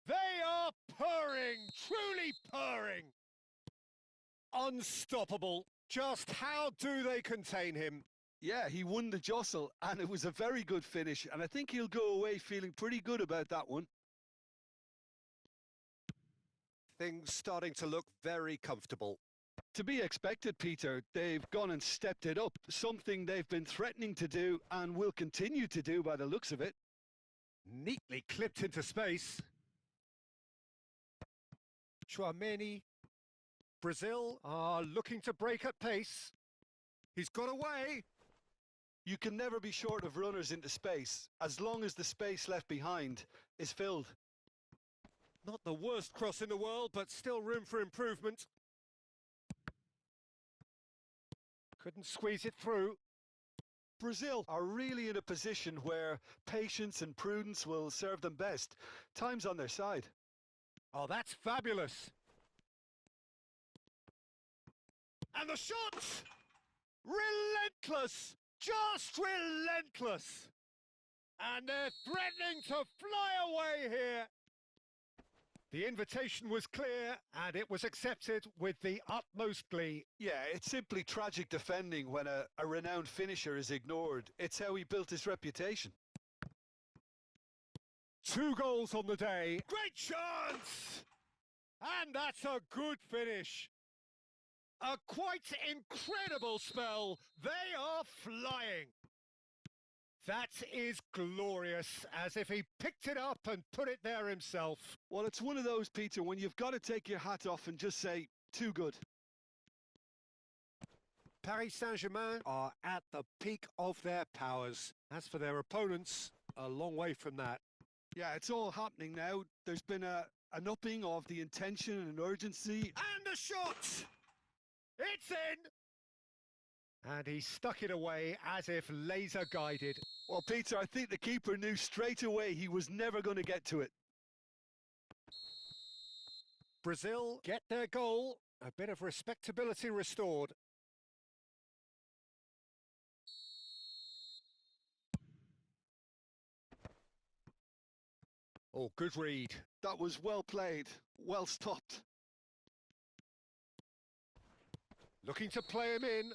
They are purring, truly purring! Unstoppable. Just how do they contain him? Yeah, he won the jostle, and it was a very good finish, and I think he'll go away feeling pretty good about that one. Things starting to look very comfortable. To be expected, Peter. They've gone and stepped it up, something they've been threatening to do and will continue to do by the looks of it. Neatly clipped into space. Tchouaméni. Brazil are looking to break at pace. He's got away. You can never be short of runners into space, as long as the space left behind is filled. Not the worst cross in the world, but still room for improvement. Couldn't squeeze it through. Brazil are really in a position where patience and prudence will serve them best. Time's on their side. Oh, that's fabulous. And the shot! Relentless! Just relentless! And they're threatening to fly away here. The invitation was clear, and it was accepted with the utmost glee. Yeah, it's simply tragic defending when a renowned finisher is ignored. It's how he built his reputation. 2 goals on the day. Great chance! And that's a good finish. A quite incredible spell. They are flying. That is glorious, as if he picked it up and put it there himself. Well, it's one of those, Peter, when you've got to take your hat off and just say, too good. Paris Saint-Germain are at the peak of their powers. As for their opponents, a long way from that. Yeah, it's all happening now. There's been an upping of the intention and urgency. And the shot! It's in! And he stuck it away as if laser guided. Well, Peter, I think the keeper knew straight away he was never going to get to it. Brazil get their goal. A bit of respectability restored. Oh, good read. That was well played, well stopped. Looking to play him in.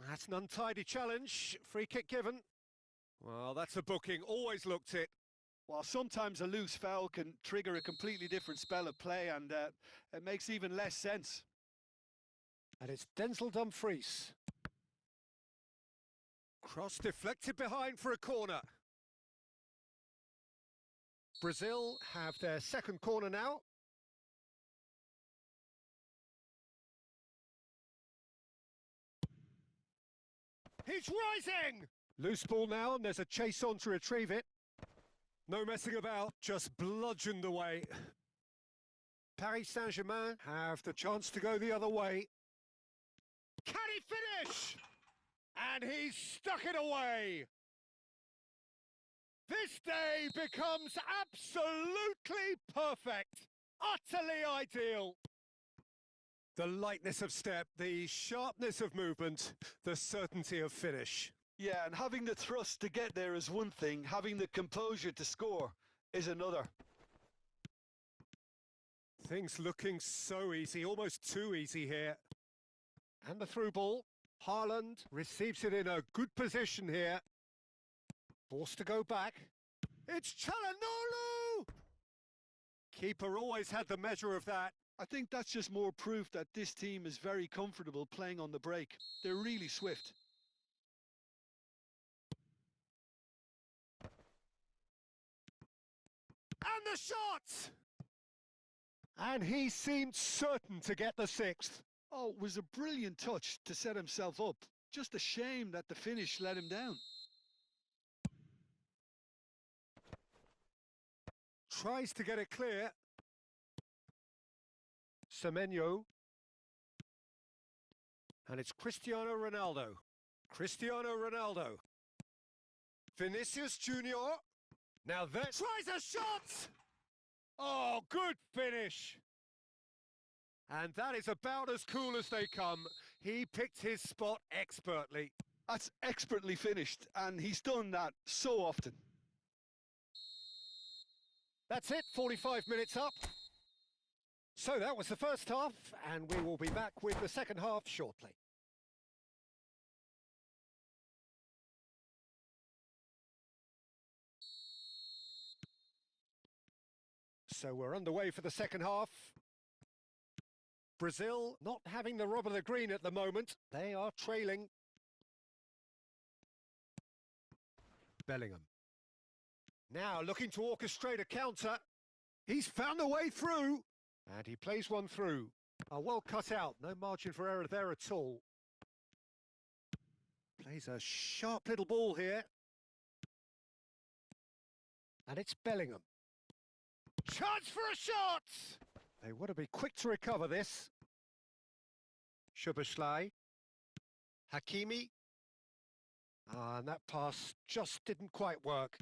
That's an untidy challenge. Free kick given. Well, that's a booking. Always looked it. Well, sometimes a loose foul can trigger a completely different spell of play, and it makes even less sense. And it's Denzel Dumfries. Cross deflected behind for a corner. Brazil have their second corner now. He's rising! Loose ball now, and there's a chase on to retrieve it. No messing about, just bludgeoned away. Paris Saint-Germain have the chance to go the other way. Can he finish? And he's stuck it away. This day becomes absolutely perfect. Utterly ideal. The lightness of step, the sharpness of movement, the certainty of finish. Yeah, and having the thrust to get there is one thing, having the composure to score is another. Things looking so easy, almost too easy here. And the through ball. Haaland receives it in a good position here. Forced to go back. It's Çalhanoğlu! Keeper always had the measure of that. I think that's just more proof that this team is very comfortable playing on the break. They're really swift. And the shot! And he seemed certain to get the 6th. Oh, it was a brilliant touch to set himself up. Just a shame that the finish let him down. Tries to get it clear. Semenyo. And it's Cristiano Ronaldo. Cristiano Ronaldo. Vinicius Junior. Now that tries a shot! Oh, good finish. And that is about as cool as they come. He picked his spot expertly. That's expertly finished, and he's done that so often. That's it, 45 minutes up. So that was the first half, and we will be back with the second half shortly. So we're underway for the second half. Brazil not having the rub of the green at the moment. They are trailing. Bellingham. Now looking to orchestrate a counter. He's found a way through. And he plays one through. Well cut out. No margin for error there at all. Plays a sharp little ball here. And it's Bellingham. Chance for a shot! They want to be quick to recover this. Szoboszlai. Hakimi. And that pass just didn't quite work.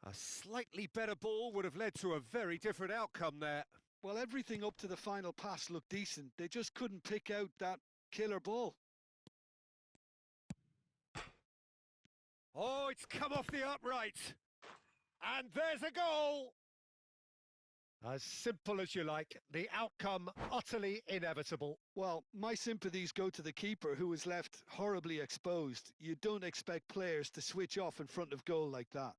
A slightly better ball would have led to a very different outcome there. Well, everything up to the final pass looked decent. They just couldn't pick out that killer ball. Oh, it's come off the upright. And there's a goal! As simple as you like, the outcome utterly inevitable. Well, my sympathies go to the keeper, who was left horribly exposed. You don't expect players to switch off in front of goal like that.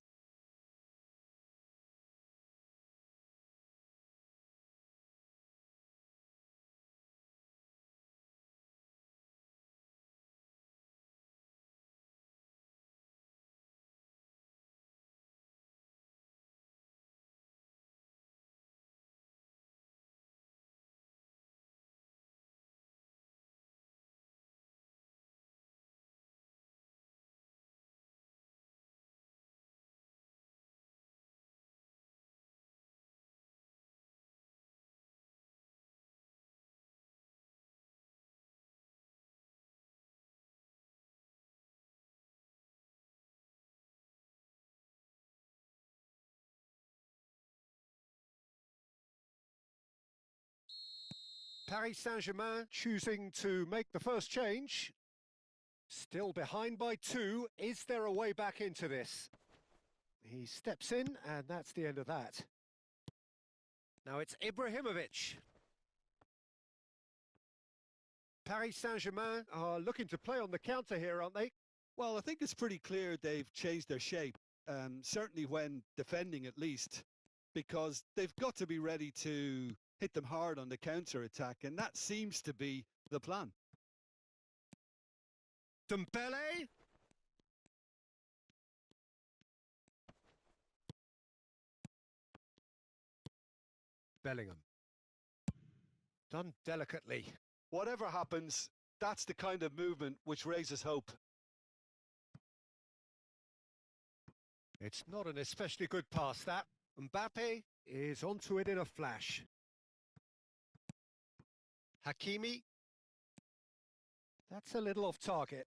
Paris Saint-Germain choosing to make the first change. Still behind by 2. Is there a way back into this? He steps in, and that's the end of that. Now it's Ibrahimovic. Paris Saint-Germain are looking to play on the counter here, aren't they? Well, I think it's pretty clear they've changed their shape, certainly when defending at least, because they've got to be ready to hit them hard on the counter-attack, and that seems to be the plan. Dembele. Bellingham. Done delicately. Whatever happens, that's the kind of movement which raises hope. It's not an especially good pass, that. Mbappe is onto it in a flash. Hakimi. That's a little off target.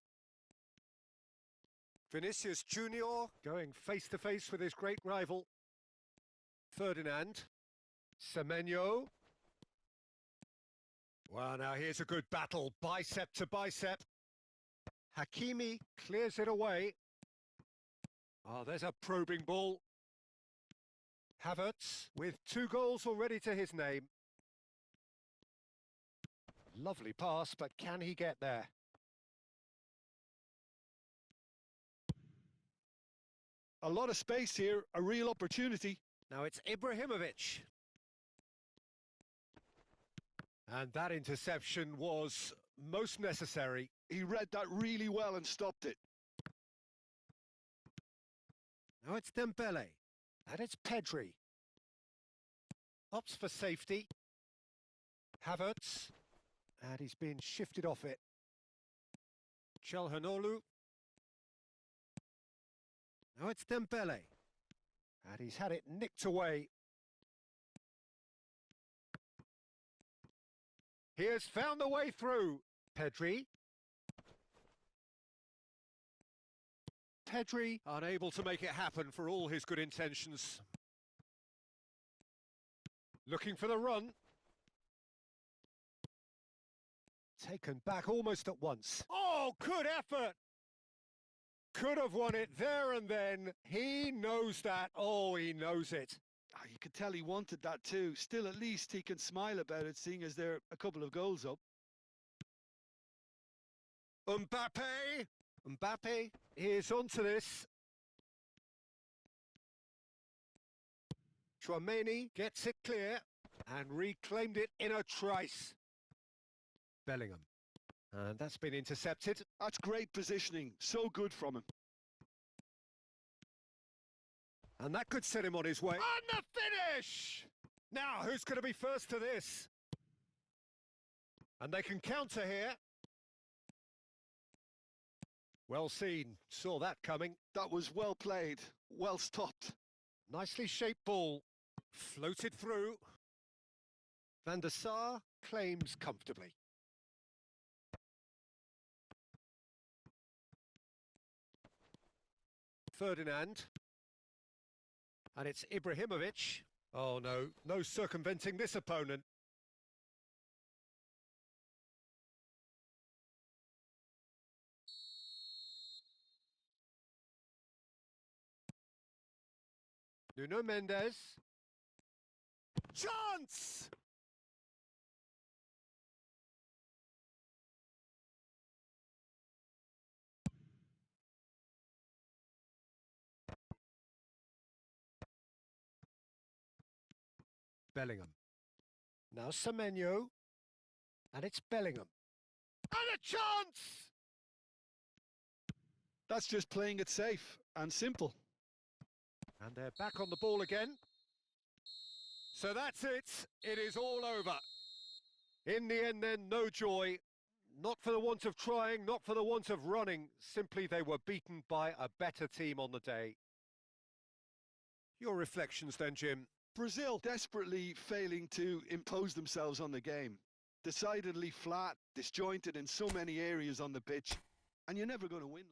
Vinicius Junior going face-to-face with his great rival. Ferdinand. Semenyo. Well, now here's a good battle, bicep to bicep. Hakimi clears it away. Oh, there's a probing ball. Havertz with 2 goals already to his name. Lovely pass, but can he get there? A lot of space here, a real opportunity. Now it's Ibrahimovic. And that interception was most necessary. He read that really well and stopped it. Now it's Dembele. And it's Pedri. Opts for safety. Havertz. And he's been shifted off it. Çalhanoğlu. Now it's Dembele. And he's had it nicked away. He has found the way through. Pedri. Pedri unable to make it happen for all his good intentions. Looking for the run. Taken back almost at once. Oh, good effort! Could have won it there and then. He knows that. Oh, he knows it. Oh, you could tell he wanted that too. Still, at least he can smile about it, seeing as they're a couple of goals up. Mbappe! Mbappe is onto this. Tchouaméni gets it clear and reclaimed it in a trice. Bellingham. And that's been intercepted. That's great positioning. So good from him. And that could set him on his way. And the finish! Now, who's going to be first to this? And they can counter here. Well seen. Saw that coming. That was well played. Well stopped. Nicely shaped ball. Floated through. Van der Sar claims comfortably. Ferdinand. And it's Ibrahimovic. Oh no, no circumventing this opponent. Nuno Mendes. Chance! Bellingham. Now Semenyo. And it's Bellingham. And a chance! That's just playing it safe and simple. And they're back on the ball again. So that's it. It is all over. In the end then, no joy. Not for the want of trying, not for the want of running. Simply they were beaten by a better team on the day. Your reflections then, Jim? Brazil desperately failing to impose themselves on the game. Decidedly flat, disjointed in so many areas on the pitch, and you're never going to win.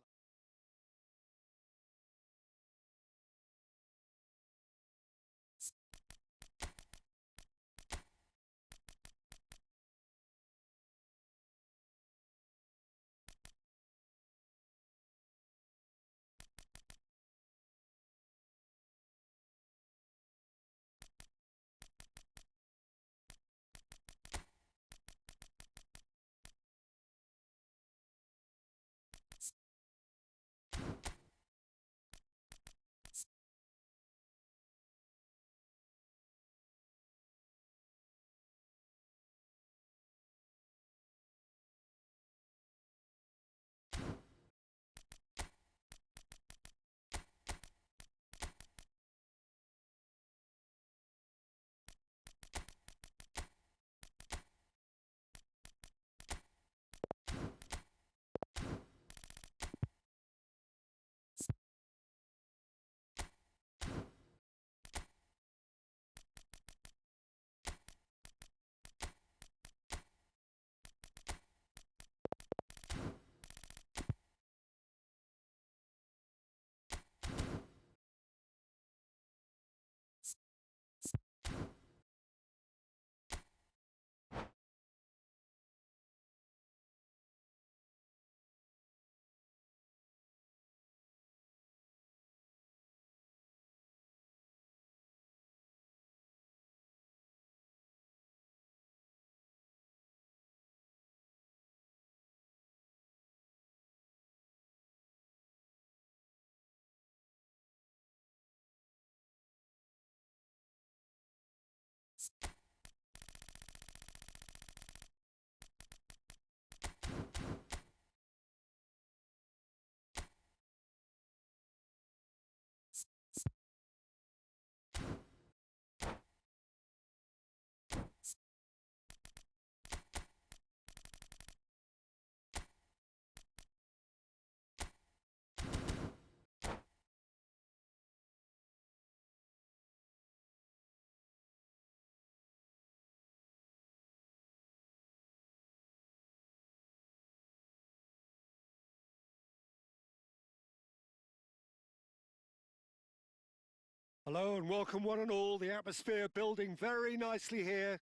Hello and welcome one and all. The atmosphere building very nicely here.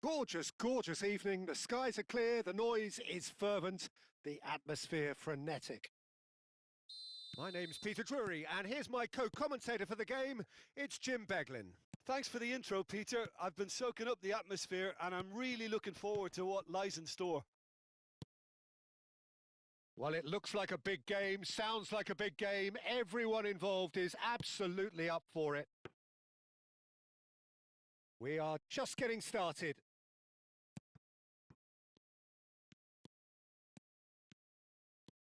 Gorgeous, gorgeous evening. The skies are clear, the noise is fervent, the atmosphere frenetic. My name's Peter Drury, and here's my co-commentator for the game. It's Jim Beglin. Thanks for the intro, Peter. I've been soaking up the atmosphere and I'm really looking forward to what lies in store. Well, it looks like a big game, sounds like a big game. Everyone involved is absolutely up for it. We are just getting started.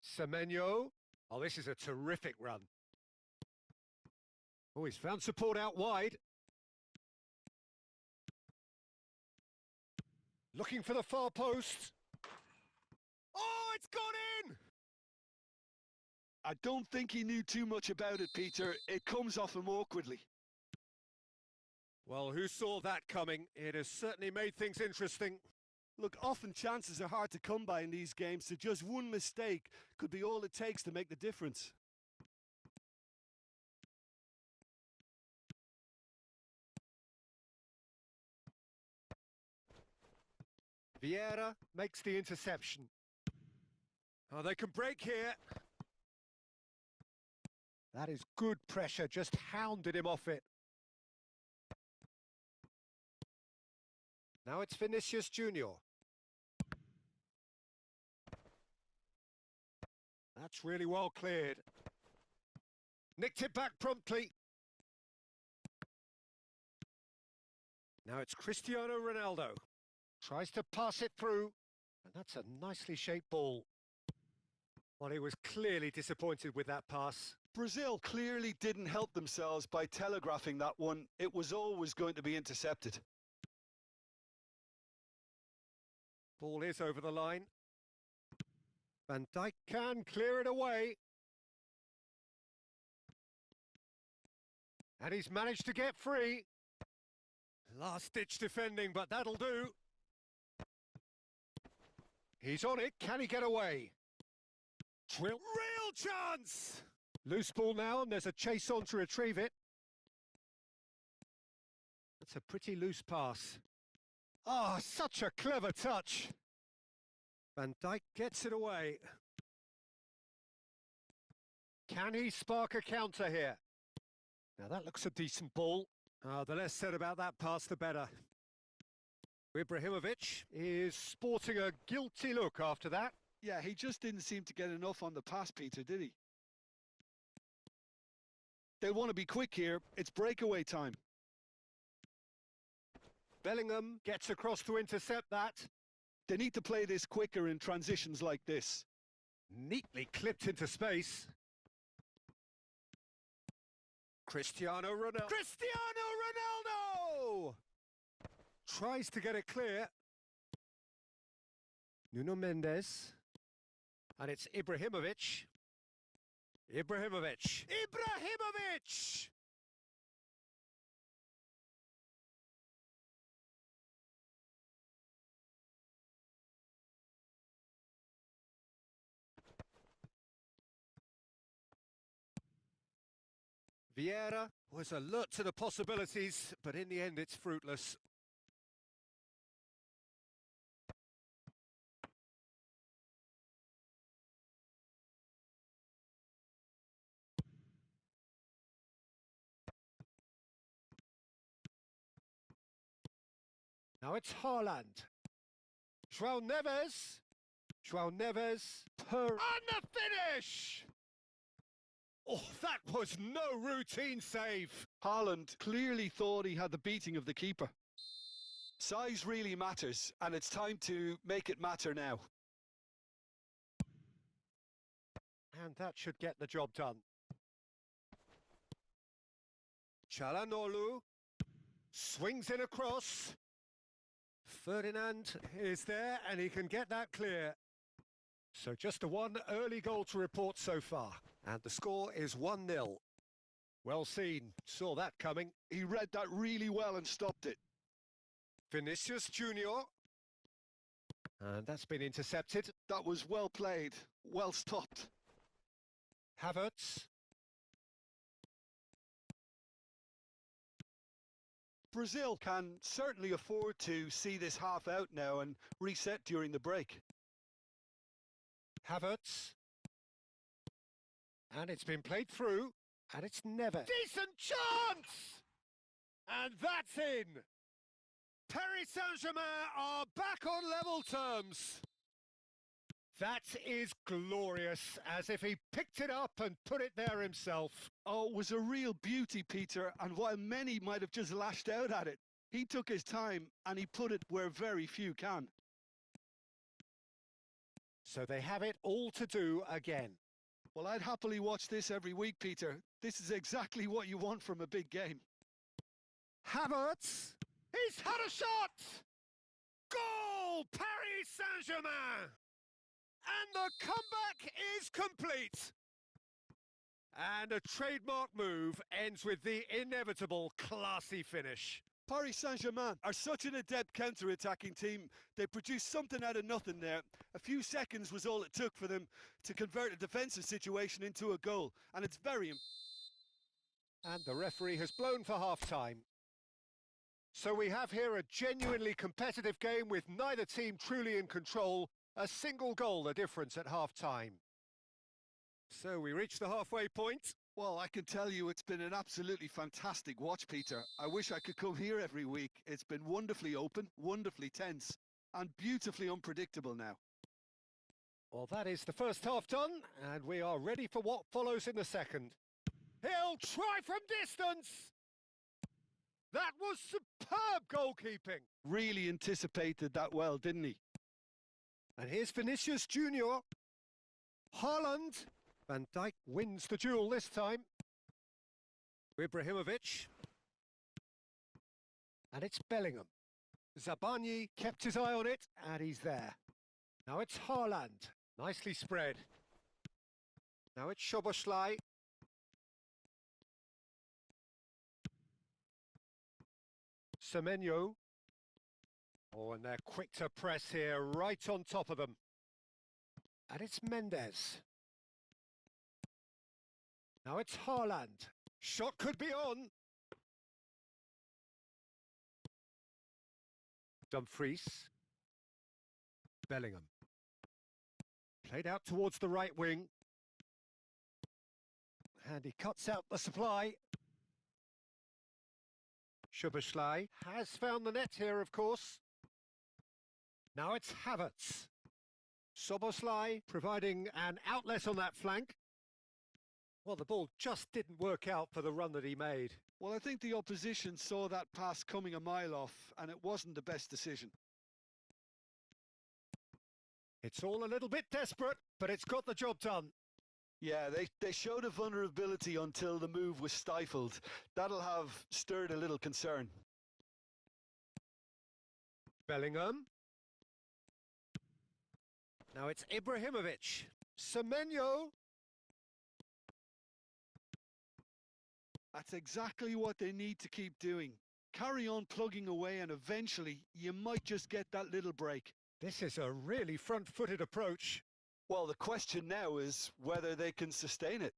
Semenyo. Oh, this is a terrific run. Oh, he's found support out wide. Looking for the far post. Oh, it's gone in! I don't think he knew too much about it, Peter. It comes off him awkwardly. Well, who saw that coming? It has certainly made things interesting. Look, often chances are hard to come by in these games, so just one mistake could be all it takes to make the difference. Vieira makes the interception. Oh, they can break here. That is good pressure, just hounded him off it. Now it's Vinicius Junior. That's really well cleared. Nicked it back promptly. Now it's Cristiano Ronaldo. Tries to pass it through, and that's a nicely shaped ball. Well, he was clearly disappointed with that pass. Brazil clearly didn't help themselves by telegraphing that one. It was always going to be intercepted. Ball is over the line. Van Dijk can clear it away. And he's managed to get free. Last-ditch defending, but that'll do. He's on it. Can he get away? Real chance! Loose ball now, and there's a chase on to retrieve it. That's a pretty loose pass. Ah, oh, such a clever touch. Van Dijk gets it away. Can he spark a counter here? Now that looks a decent ball. The less said about that pass, the better. Ibrahimovic is sporting a guilty look after that. Yeah, he just didn't seem to get enough on the pass, Peter, did he? They'll want to be quick here. It's breakaway time. Bellingham gets across to intercept that. They need to play this quicker in transitions like this. Neatly clipped into space. Cristiano Ronaldo. Cristiano Ronaldo! Tries to get it clear. Nuno Mendes. And it's Ibrahimovic. Ibrahimovic! Vieira was alert to the possibilities, but in the end it's fruitless. Now it's Haaland. João Neves. And the finish! Oh, that was no routine save. Haaland clearly thought he had the beating of the keeper. Size really matters, and it's time to make it matter now. And that should get the job done. Çalhanoğlu swings in across. Ferdinand is there and he can get that clear. So just the one early goal to report so far. And the score is 1-0. Well seen, saw that coming. He read that really well and stopped it. Vinicius Junior. And that's been intercepted. That was well played, well stopped. Havertz. Brazil can certainly afford to see this half out now and reset during the break. Havertz. And it's been played through, and it's never. Decent chance! And that's in! Paris Saint-Germain are back on level terms. That is glorious, as if he picked it up and put it there himself. Oh, it was a real beauty, Peter, and while many might have just lashed out at it, he took his time and he put it where very few can. So they have it all to do again. Well, I'd happily watch this every week, Peter. This is exactly what you want from a big game. Havertz! He's had a shot! Goal! Paris Saint-Germain! And the comeback is complete. And a trademark move ends with the inevitable classy finish. Paris Saint-Germain are such an adept counter-attacking team. They produced something out of nothing there. A few seconds was all it took for them to convert a defensive situation into a goal. And it's very... And the referee has blown for half-time. So we have here a genuinely competitive game with neither team truly in control. A single goal the difference at half-time. So we reach the halfway point. Well, I can tell you it's been an absolutely fantastic watch, Peter. I wish I could come here every week. It's been wonderfully open, wonderfully tense, and beautifully unpredictable now. Well, that is the first half done, and we are ready for what follows in the second. He'll try from distance! That was superb goalkeeping! Really anticipated that well, didn't he? And here's Vinicius Junior. Haaland. Van Dijk wins the duel this time. Ibrahimovic. And it's Bellingham. Zabani kept his eye on it, and he's there. Now it's Haaland. Nicely spread. Now it's Szoboszlai. Semenyo. Oh, and they're quick to press here, right on top of them. And it's Mendes. Now it's Haaland. Shot could be on. Dumfries. Bellingham. Played out towards the right wing. And he cuts out the supply. Szoboszlai has found the net here, of course. Now it's Havertz. Szoboszlai providing an outlet on that flank. Well, the ball just didn't work out for the run that he made. Well, I think the opposition saw that pass coming a mile off, and it wasn't the best decision. It's all a little bit desperate, but it's got the job done. Yeah, they showed a vulnerability until the move was stifled. That'll have stirred a little concern. Bellingham. Now it's Ibrahimovic. Semenyo. That's exactly what they need to keep doing. Carry on plugging away and eventually you might just get that little break. This is a really front-footed approach. Well, the question now is whether they can sustain it.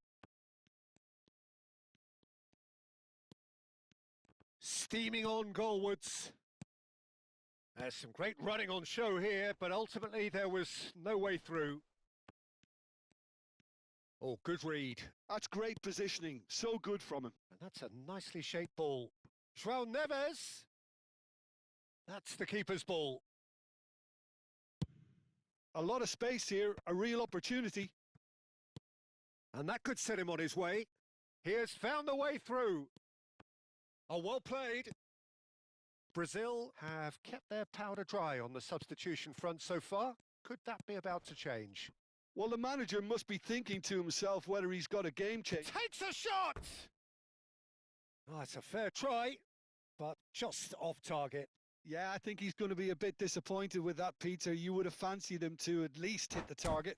Steaming on goalwards. There's some great running on show here, but ultimately there was no way through. Oh, good read. That's great positioning. So good from him. And that's a nicely shaped ball. João Neves. That's the keeper's ball. A lot of space here, a real opportunity. And that could set him on his way. He has found the way through. Oh, well played. Brazil have kept their powder dry on the substitution front so far. Could that be about to change? Well, the manager must be thinking to himself whether he's got a game change. Takes a shot! Oh, it's a fair try, but just off target. Yeah, I think he's going to be a bit disappointed with that, Peter. You would have fancied him to at least hit the target.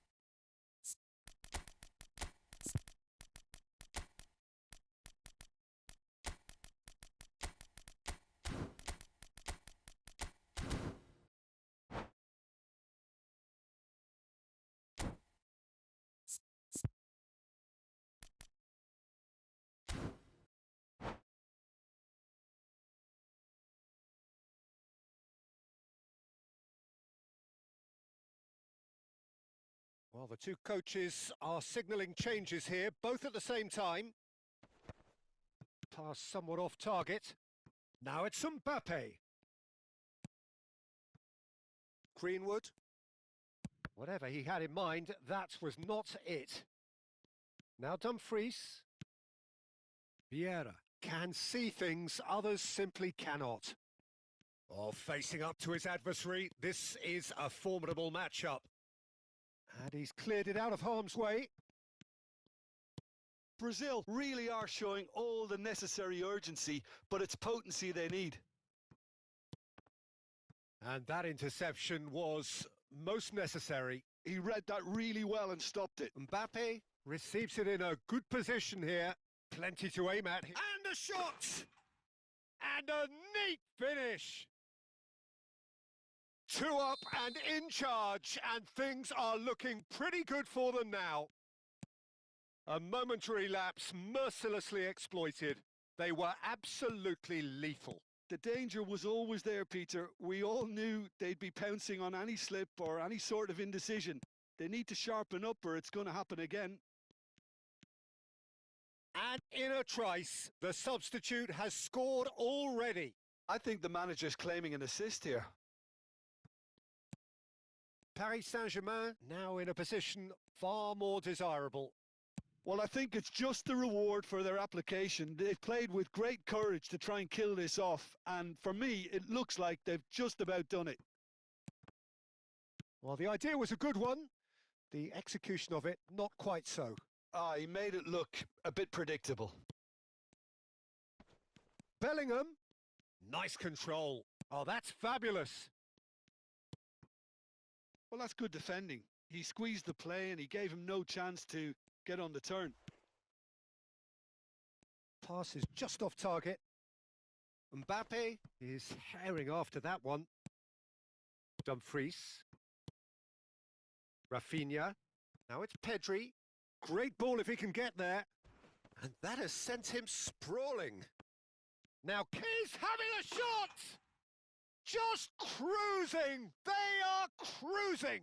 Well, the two coaches are signalling changes here, both at the same time. Pass somewhat off target. Now it's Mbappe. Greenwood. Whatever he had in mind, that was not it. Now Dumfries. Vieira can see things others simply cannot. Oh, facing up to his adversary, this is a formidable matchup. And he's cleared it out of harm's way. Brazil really are showing all the necessary urgency, but it's potency they need. And that interception was most necessary. He read that really well and stopped it. Mbappe receives it in a good position here. Plenty to aim at. And a shot! And a neat finish! 2 up and in charge, and things are looking pretty good for them now. A momentary lapse mercilessly exploited. They were absolutely lethal. The danger was always there, Peter. We all knew they'd be pouncing on any slip or any sort of indecision. They need to sharpen up or it's going to happen again. And in a trice, the substitute has scored already. I think the manager's claiming an assist here. Paris Saint-Germain now in a position far more desirable. Well, I think it's just the reward for their application. They've played with great courage to try and kill this off, and for me, it looks like they've just about done it. Well, the idea was a good one. The execution of it, not quite so. He made it look a bit predictable. Bellingham, nice control. Oh, that's fabulous. Well, that's good defending. He squeezed the play and he gave him no chance to get on the turn. Pass is just off target. Mbappe is herring after that one. Dumfries. Rafinha. Now it's Pedri. Great ball if he can get there. And that has sent him sprawling. Now Key's having a shot! Just cruising! They are cruising!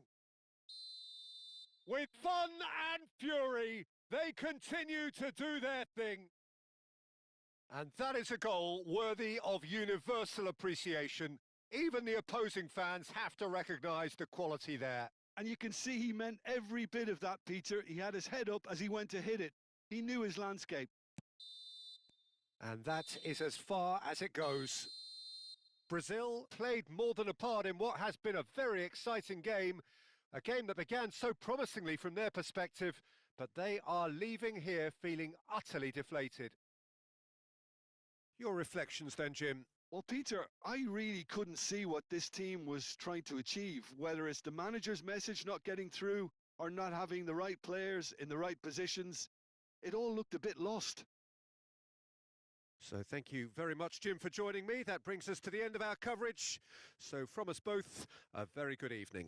With fun and fury, they continue to do their thing. And that is a goal worthy of universal appreciation. Even the opposing fans have to recognise the quality there. And you can see he meant every bit of that, Peter. He had his head up as he went to hit it. He knew his landscape. And that is as far as it goes. Brazil played more than a part in what has been a very exciting game. A game that began so promisingly from their perspective, but they are leaving here feeling utterly deflated. Your reflections then, Jim? Well, Peter, I really couldn't see what this team was trying to achieve, whether it's the manager's message not getting through or not having the right players in the right positions. It all looked a bit lost. So thank you very much, Jim, for joining me. That brings us to the end of our coverage. So from us both, a very good evening.